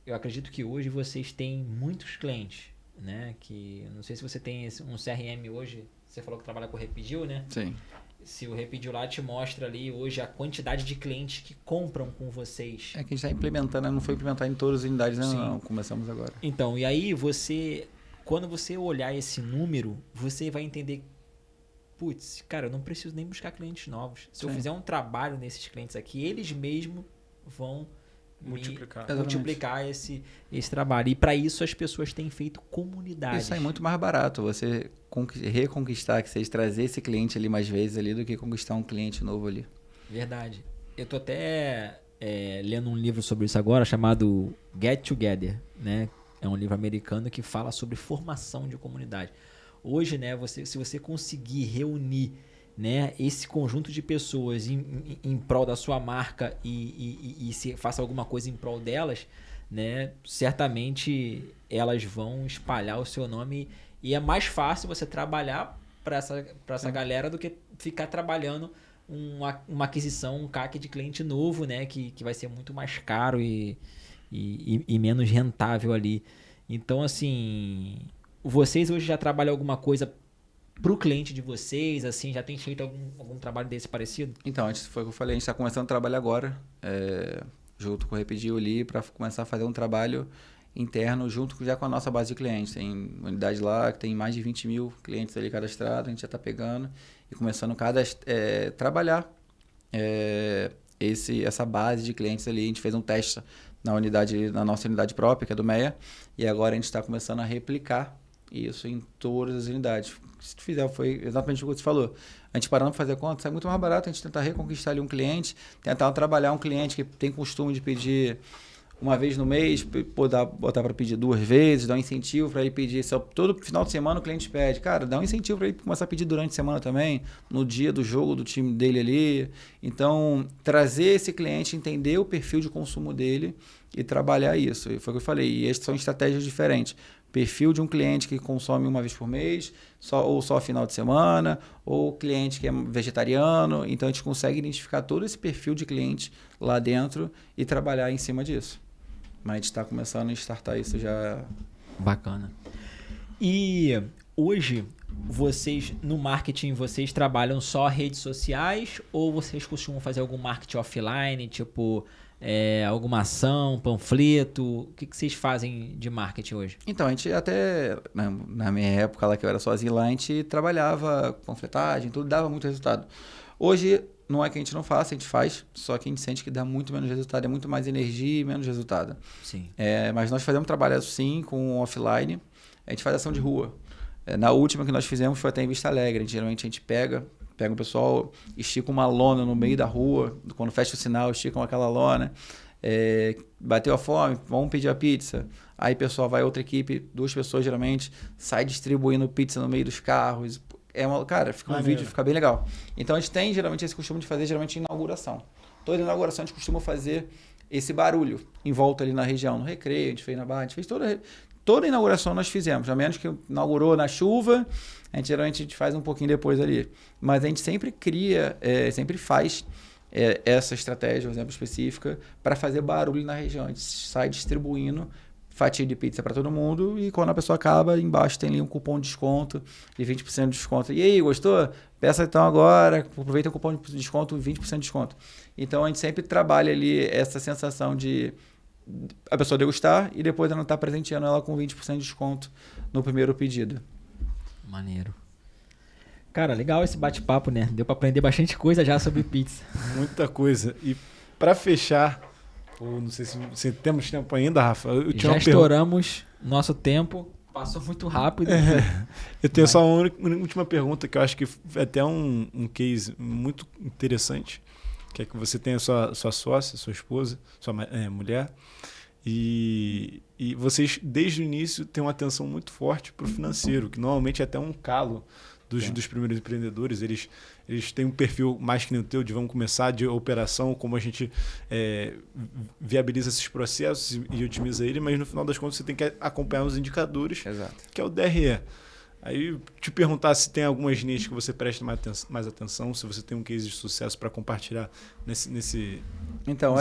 eu acredito que hoje vocês têm muitos clientes, né? Que não sei se você tem um CRM hoje. Você falou que trabalha com o Repediu, né? Sim. Se o Repediu lá te mostra ali hoje a quantidade de clientes que compram com vocês. É que a gente está implementando, não foi implementar em todas as unidades, Sim. não. Começamos agora. Então, e aí quando você olhar esse número, você vai entender, putz, cara, eu não preciso nem buscar clientes novos. Se eu fizer um trabalho nesses clientes aqui, eles mesmos vão multiplicar esse trabalho. E para isso as pessoas têm feito comunidades. Isso é muito mais barato, você reconquistar, que seja trazer esse cliente ali mais vezes ali do que conquistar um cliente novo ali. Verdade. Eu tô até lendo um livro sobre isso agora chamado Get Together, né? É um livro americano que fala sobre formação de comunidade. Hoje, né, se você conseguir reunir, né, esse conjunto de pessoas em prol da sua marca e se faça alguma coisa em prol delas, né, certamente elas vão espalhar o seu nome e é mais fácil você trabalhar para essa galera do que ficar trabalhando uma aquisição, um CAC de cliente novo, né, que vai ser muito mais caro e menos rentável ali. Então, assim, vocês hoje já trabalham alguma coisa pro cliente de vocês, assim, já tem feito algum trabalho desse parecido? Então, antes foi o que eu falei, a gente está começando o trabalho agora, junto com o Repetiu ali, para começar a fazer um trabalho interno junto já com a nossa base de clientes. Tem unidade lá que tem mais de 20 mil clientes ali cadastrados, a gente já está pegando e começando a trabalhar essa base de clientes ali. A gente fez um teste na nossa unidade própria, que é do MEA, e agora a gente está começando a replicar isso em todas as unidades. Se tu fizer, foi exatamente o que você falou. A gente parando para fazer conta, sai muito mais barato a gente tentar reconquistar ali um cliente, tentar trabalhar um cliente que tem costume de pedir uma vez no mês, botar para pedir 2 vezes, dar um incentivo para ele pedir. Todo final de semana o cliente pede. Cara, dá um incentivo para ele começar a pedir durante a semana também, no dia do jogo do time dele ali. Então, trazer esse cliente, entender o perfil de consumo dele e trabalhar isso. E foi o que eu falei. E essas são estratégias diferentes. Perfil de um cliente que consome uma vez por mês, ou só final de semana, ou cliente que é vegetariano. Então, a gente consegue identificar todo esse perfil de cliente lá dentro e trabalhar em cima disso. Mas a gente está começando a startar isso já. Bacana. E hoje, vocês, no marketing, vocês trabalham só redes sociais ou vocês costumam fazer algum marketing offline, tipo alguma ação, panfleto? O que vocês fazem de marketing hoje? Então, a gente até, na minha época lá que eu era sozinho lá, a gente trabalhava panfletagem, tudo dava muito resultado. Hoje, não é que a gente não faça, a gente faz, só que a gente sente que dá muito menos resultado, é muito mais energia e menos resultado. Sim. Mas nós fazemos trabalho sim com offline, a gente faz ação de rua. Na última que nós fizemos foi até em Vista Alegre. Geralmente a gente pega o pessoal, estica uma lona no meio da rua, quando fecha o sinal, esticam aquela lona, bateu a fome, vamos pedir a pizza. Aí o pessoal vai, outra equipe, 2 pessoas geralmente, sai distribuindo pizza no meio dos carros. Cara, fica um vídeo, fica bem legal. Então a gente tem geralmente esse costume de fazer inauguração. Toda inauguração a gente costuma fazer esse barulho em volta ali na região, no Recreio, a gente fez na Barra, a gente fez toda inauguração nós fizemos, a menos que inaugurou na chuva, geralmente a gente faz um pouquinho depois ali. Mas a gente sempre sempre faz essa estratégia, um exemplo específica, para fazer barulho na região. A gente sai distribuindo fatia de pizza para todo mundo e quando a pessoa acaba, embaixo tem ali um cupom de desconto de 20% de desconto. E aí, gostou? Peça então agora, aproveita o cupom de desconto, 20% de desconto. Então a gente sempre trabalha ali essa sensação de a pessoa degustar e depois ela estar presenteando ela com 20% de desconto no primeiro pedido. Maneiro. Cara, legal esse bate-papo, né? Deu para aprender bastante coisa já sobre pizza. Muita coisa. E para fechar, não sei se temos tempo ainda, Rafa. Já estouramos nosso tempo. Passou muito rápido. Eu tenho só uma última pergunta que eu acho que é até um case muito interessante, que é que você tem a sua sócia, sua esposa, sua mulher, e vocês, desde o início, têm uma atenção muito forte para o financeiro, que normalmente é até um calo dos primeiros empreendedores. Eles têm um perfil mais que nem o teu, de vamos começar de operação, como a gente viabiliza esses processos e otimiza ele, mas no final das contas você tem que acompanhar os indicadores. Exato. Que é o DRE. Aí te perguntar se tem algumas nichas que você presta mais atenção, se você tem um case de sucesso para compartilhar nesse Então,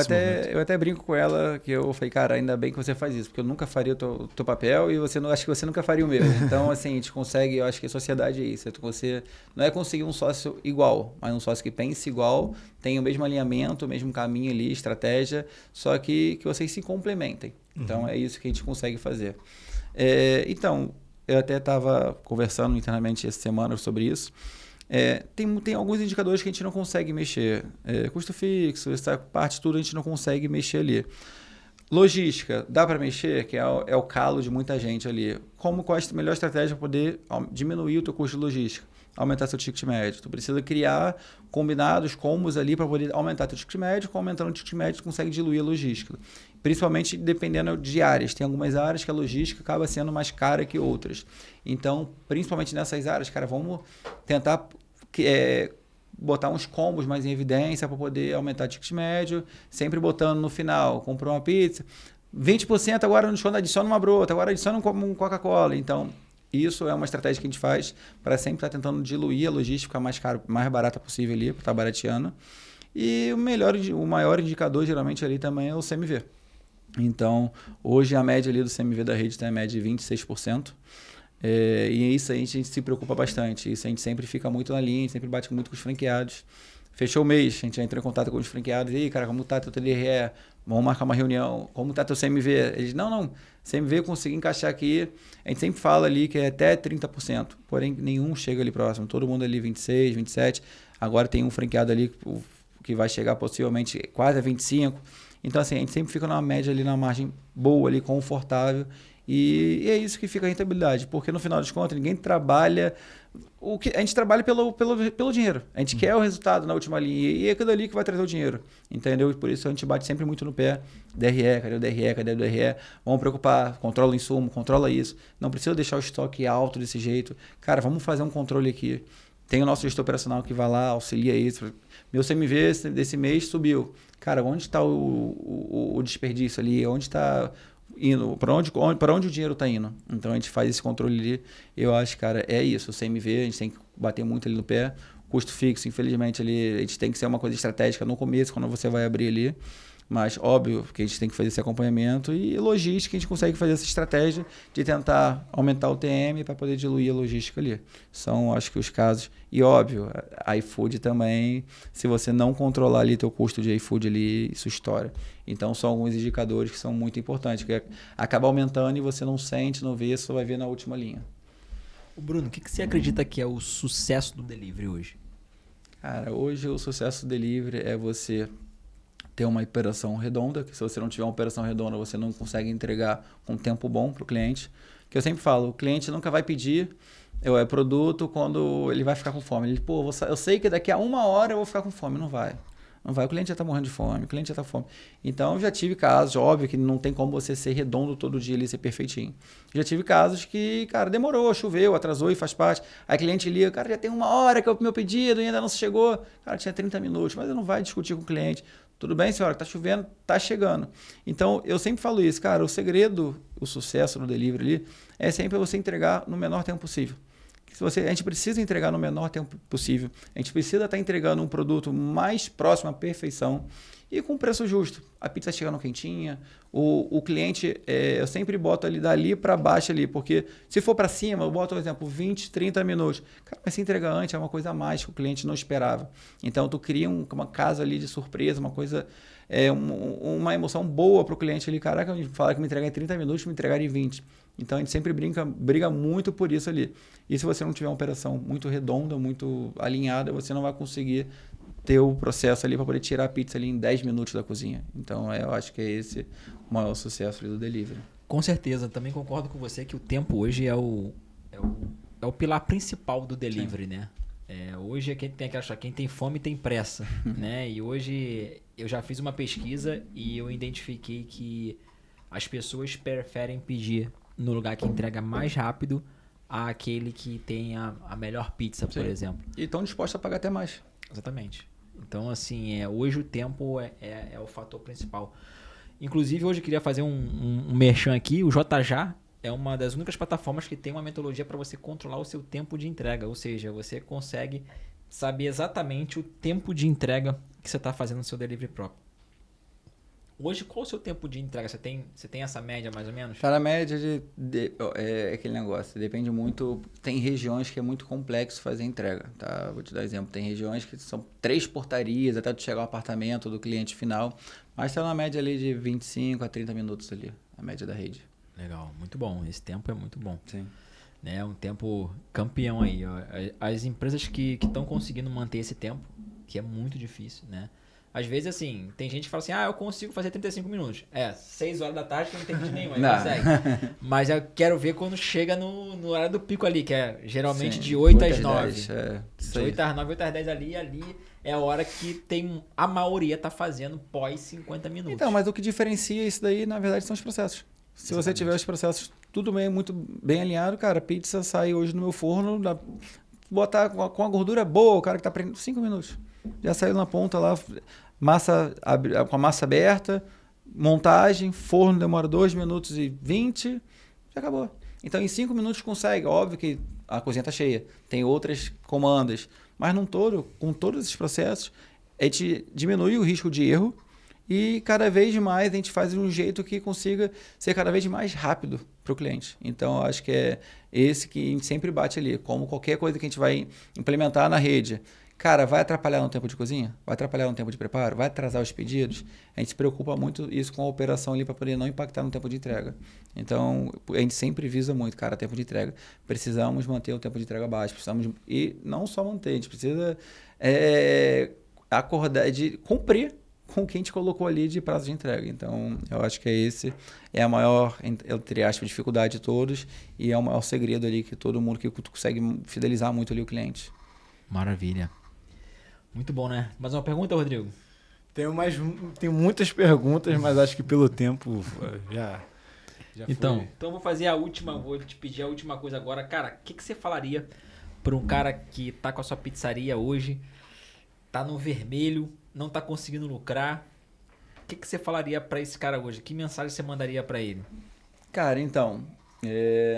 eu até brinco com ela que eu falei, cara, ainda bem que você faz isso, porque eu nunca faria o teu papel e acho que você nunca faria o meu. Então, assim, a gente consegue, eu acho que a sociedade é isso. Você não é conseguir um sócio igual, mas um sócio que pense igual, tem o mesmo alinhamento, o mesmo caminho ali, estratégia, só que vocês se complementem. Então, é isso que a gente consegue fazer. Então, eu até estava conversando internamente essa semana sobre isso. Tem alguns indicadores que a gente não consegue mexer. Custo fixo, essa parte tudo a gente não consegue mexer ali. Logística, dá para mexer, que é o calo de muita gente ali. Qual é a melhor estratégia para poder diminuir o teu custo de logística? Aumentar seu ticket médio. Tu precisa criar combinados, combos ali para poder aumentar teu ticket médio. Com aumentando o ticket médio, tu consegue diluir a logística. Principalmente dependendo de áreas. Tem algumas áreas que a logística acaba sendo mais cara que outras. Então, principalmente nessas áreas, cara, vamos tentar botar uns combos mais em evidência para poder aumentar o ticket médio, sempre botando no final, comprou uma pizza, 20% agora no desconto, adiciona uma brota, agora adiciona um Coca-Cola. Então, isso é uma estratégia que a gente faz para sempre estar tentando diluir a logística, ficar mais barata possível ali, para estar barateando. E o maior indicador, geralmente, ali também é o CMV. Então, hoje a média ali do CMV da rede está em média de 26%. E isso a gente se preocupa bastante. Isso a gente sempre fica muito na linha, a gente sempre bate muito com os franqueados. Fechou o mês, a gente já entra em contato com os franqueados. E aí, cara, como tá teu TDRE? Vamos marcar uma reunião. Como tá teu CMV? Eles, não, CMV eu consegui encaixar aqui. A gente sempre fala ali que é até 30%, porém nenhum chega ali próximo. Todo mundo ali 26, 27. Agora tem um franqueado ali que vai chegar possivelmente quase a 25. Então, assim, a gente sempre fica numa média ali, na margem boa ali, confortável. E é isso que fica a rentabilidade, porque no final das contas ninguém trabalha. A gente trabalha pelo dinheiro. A gente quer o resultado na última linha e é aquilo ali que vai trazer o dinheiro. Entendeu? Por isso a gente bate sempre muito no pé. DRE, cadê o DRE? Cadê o DRE? Vamos preocupar, controla o insumo, controla isso. Não precisa deixar o estoque alto desse jeito. Cara, vamos fazer um controle aqui. Tem o nosso gestor operacional que vai lá, auxilia isso. Meu CMV desse mês subiu. Cara, onde está o desperdício ali? Onde está indo? Para onde o dinheiro está indo? Então a gente faz esse controle ali. Eu acho, cara, é isso. O CMV, a gente tem que bater muito ali no pé. Custo fixo, infelizmente, ali, a gente tem que ser uma coisa estratégica no começo, quando você vai abrir ali. Mas, óbvio, que a gente tem que fazer esse acompanhamento e logística, a gente consegue fazer essa estratégia de tentar aumentar o TM para poder diluir a logística ali. São, acho que, os casos. E, óbvio, a iFood também, se você não controlar ali teu custo de iFood ali, isso estoura. Então, são alguns indicadores que são muito importantes, que acaba aumentando e você não sente, não vê, só vai ver na última linha. Bruno, o que você acredita que é o sucesso do delivery hoje? Cara, hoje o sucesso do delivery é você ter uma operação redonda, que se você não tiver uma operação redonda, você não consegue entregar um tempo bom para o cliente. Que eu sempre falo, o cliente nunca vai pedir produto quando ele vai ficar com fome. Ele, eu sei que daqui a 1 hora eu vou ficar com fome. Não vai. Não vai, o cliente já está morrendo de fome, o cliente já está com fome. Então, eu já tive casos, óbvio que não tem como você ser redondo todo dia ali, ser perfeitinho. Já tive casos que, cara, demorou, choveu, atrasou e faz parte. Aí o cliente liga, cara, já tem 1 hora que é o meu pedido e ainda não chegou. Cara, tinha 30 minutos, mas eu não vai discutir com o cliente. Tudo bem, senhora, tá chovendo, tá chegando. Então, eu sempre falo isso, cara, o segredo, o sucesso no delivery ali, é sempre você entregar no menor tempo possível. A gente precisa entregar no menor tempo possível. A gente precisa estar entregando um produto mais próximo à perfeição e com preço justo. A pizza chegando quentinha, o cliente, eu sempre boto ali dali para baixo ali, porque se for para cima, eu boto, por exemplo, 20, 30 minutos. Cara, mas se entregar antes é uma coisa a mais que o cliente não esperava. Então, tu cria uma casa ali de surpresa, uma coisa, uma emoção boa para o cliente ali. Caraca, falar que me entregar em 30 minutos, me entregar em 20. Então, a gente sempre briga muito por isso ali. E se você não tiver uma operação muito redonda, muito alinhada, você não vai conseguir ter o processo ali para poder tirar a pizza ali em 10 minutos da cozinha. Então, eu acho que é esse o maior sucesso ali do delivery. Com certeza. Também concordo com você que o tempo hoje é o pilar principal do delivery, Sim. né? Hoje é quem tem que achar, quem tem fome tem pressa, né? E hoje eu já fiz uma pesquisa e eu identifiquei que as pessoas preferem pedir no lugar que entrega mais rápido àquele que tem a melhor pizza, Sim. por exemplo. E estão dispostos a pagar até mais. Exatamente. Então, assim, hoje o tempo é o fator principal. Inclusive, hoje eu queria fazer um merchan aqui. O JJA é uma das únicas plataformas que tem uma metodologia para você controlar o seu tempo de entrega. Ou seja, você consegue saber exatamente o tempo de entrega que você está fazendo no seu delivery próprio. Hoje, qual o seu tempo de entrega? Você tem essa média, mais ou menos? Cara, a média é aquele negócio. Depende muito. Tem regiões que é muito complexo fazer entrega, tá? Vou te dar exemplo. Tem regiões que são 3 portarias até tu chegar ao apartamento do cliente final. Mas está na média ali de 25 a 30 minutos ali, a média da rede. Legal, muito bom. Esse tempo é muito bom. Sim. Né? Um tempo campeão aí. Ó. As empresas que estão conseguindo manter esse tempo, que é muito difícil, né? Às vezes, assim, tem gente que fala assim, eu consigo fazer 35 minutos. 6 horas da tarde não tem gente nenhuma, aí consegue. Mas eu quero ver quando chega no horário do pico ali, que é geralmente Sim, de 8 às 9. 10, de 8 às 9, 8 às 10 ali é a hora que a maioria tá fazendo pós 50 minutos. Então, mas o que diferencia isso daí, na verdade, são os processos. Se Exatamente. Você tiver os processos tudo muito bem alinhado, cara, a pizza sai hoje no meu forno, botar com a gordura boa, o cara que tá prendendo 5 minutos. Já saiu na ponta lá, com a massa aberta, montagem, forno demora 2 minutos e 20, já acabou. Então, em 5 minutos consegue. Óbvio que a cozinha está cheia, tem outras comandas, mas com todos esses processos, a gente diminui o risco de erro E cada vez mais a gente faz de um jeito que consiga ser cada vez mais rápido para o cliente. Então, eu acho que é esse que a gente sempre bate ali. Como qualquer coisa que a gente vai implementar na rede. Cara, vai atrapalhar no tempo de cozinha? Vai atrapalhar no tempo de preparo? Vai atrasar os pedidos? A gente se preocupa muito isso com a operação ali para poder não impactar no tempo de entrega. Então, a gente sempre visa muito, cara, tempo de entrega. Precisamos manter o tempo de entrega baixo. E não só manter, a gente precisa acordar, de cumprir com o que a gente colocou ali de prazo de entrega. Então, eu acho que esse é a maior, entre aspas, dificuldade de todos e é o maior segredo ali que todo mundo que consegue fidelizar muito ali o cliente. Maravilha. Muito bom, né? Mais uma pergunta, Rodrigo? Tenho muitas perguntas, mas acho que pelo tempo já então foi. eu vou fazer a última, vou te pedir a última coisa agora. Cara, o que você falaria para um cara que tá com a sua pizzaria hoje, tá no vermelho, não tá conseguindo lucrar? O que você falaria para esse cara hoje? Que mensagem você mandaria para ele? Cara, então,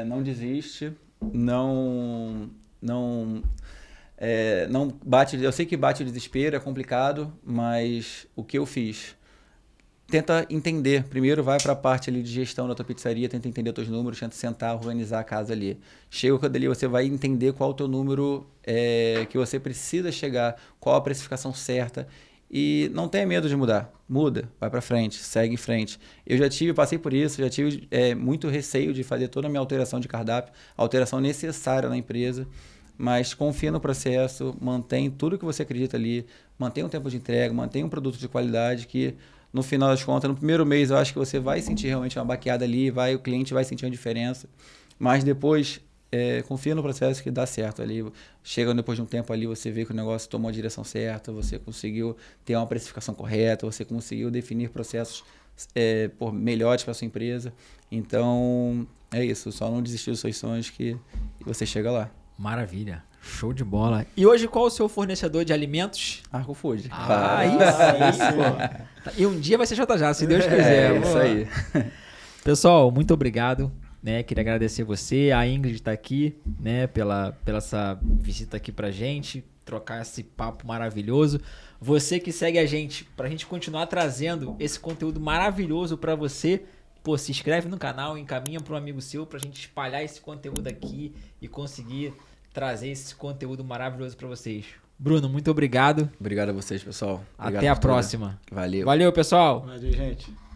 não desiste, não bate. Eu sei que bate o desespero, é complicado, mas o que eu fiz? Tenta entender. Primeiro vai para a parte ali de gestão da tua pizzaria, tenta entender os teus números, tenta sentar, organizar a casa ali. Chega quando ali você vai entender qual o teu número que você precisa chegar, qual a precificação certa. E não tenha medo de mudar. Muda, vai para frente, segue em frente. Passei por isso, já tive muito receio de fazer toda a minha alteração de cardápio, alteração necessária na empresa. Mas confia no processo, mantém tudo que você acredita ali, mantém um tempo de entrega, mantém um produto de qualidade que, no final das contas, no primeiro mês eu acho que você vai sentir realmente uma baqueada ali, o cliente vai sentir uma diferença, mas depois confia no processo que dá certo ali. Chega depois de um tempo ali, você vê que o negócio tomou a direção certa, você conseguiu ter uma precificação correta, você conseguiu definir processos melhores para sua empresa. Então, é isso, só não desistir dos seus sonhos que você chega lá. Maravilha, show de bola. E hoje qual o seu fornecedor de alimentos? Arco Food. Aí sim, pô. E um dia vai ser JJ, se Deus quiser. Isso aí. Pessoal, muito obrigado. Queria agradecer você, a Ingrid está aqui, pela essa visita aqui pra gente, trocar esse papo maravilhoso. Você que segue a gente, pra gente continuar trazendo esse conteúdo maravilhoso pra você, pô, se inscreve no canal, encaminha para um amigo seu pra gente espalhar esse conteúdo aqui e conseguir trazer esse conteúdo maravilhoso para vocês. Bruno, muito obrigado. Obrigado a vocês, pessoal. Obrigado. Até a próxima. Valeu. Valeu, pessoal. Valeu, gente.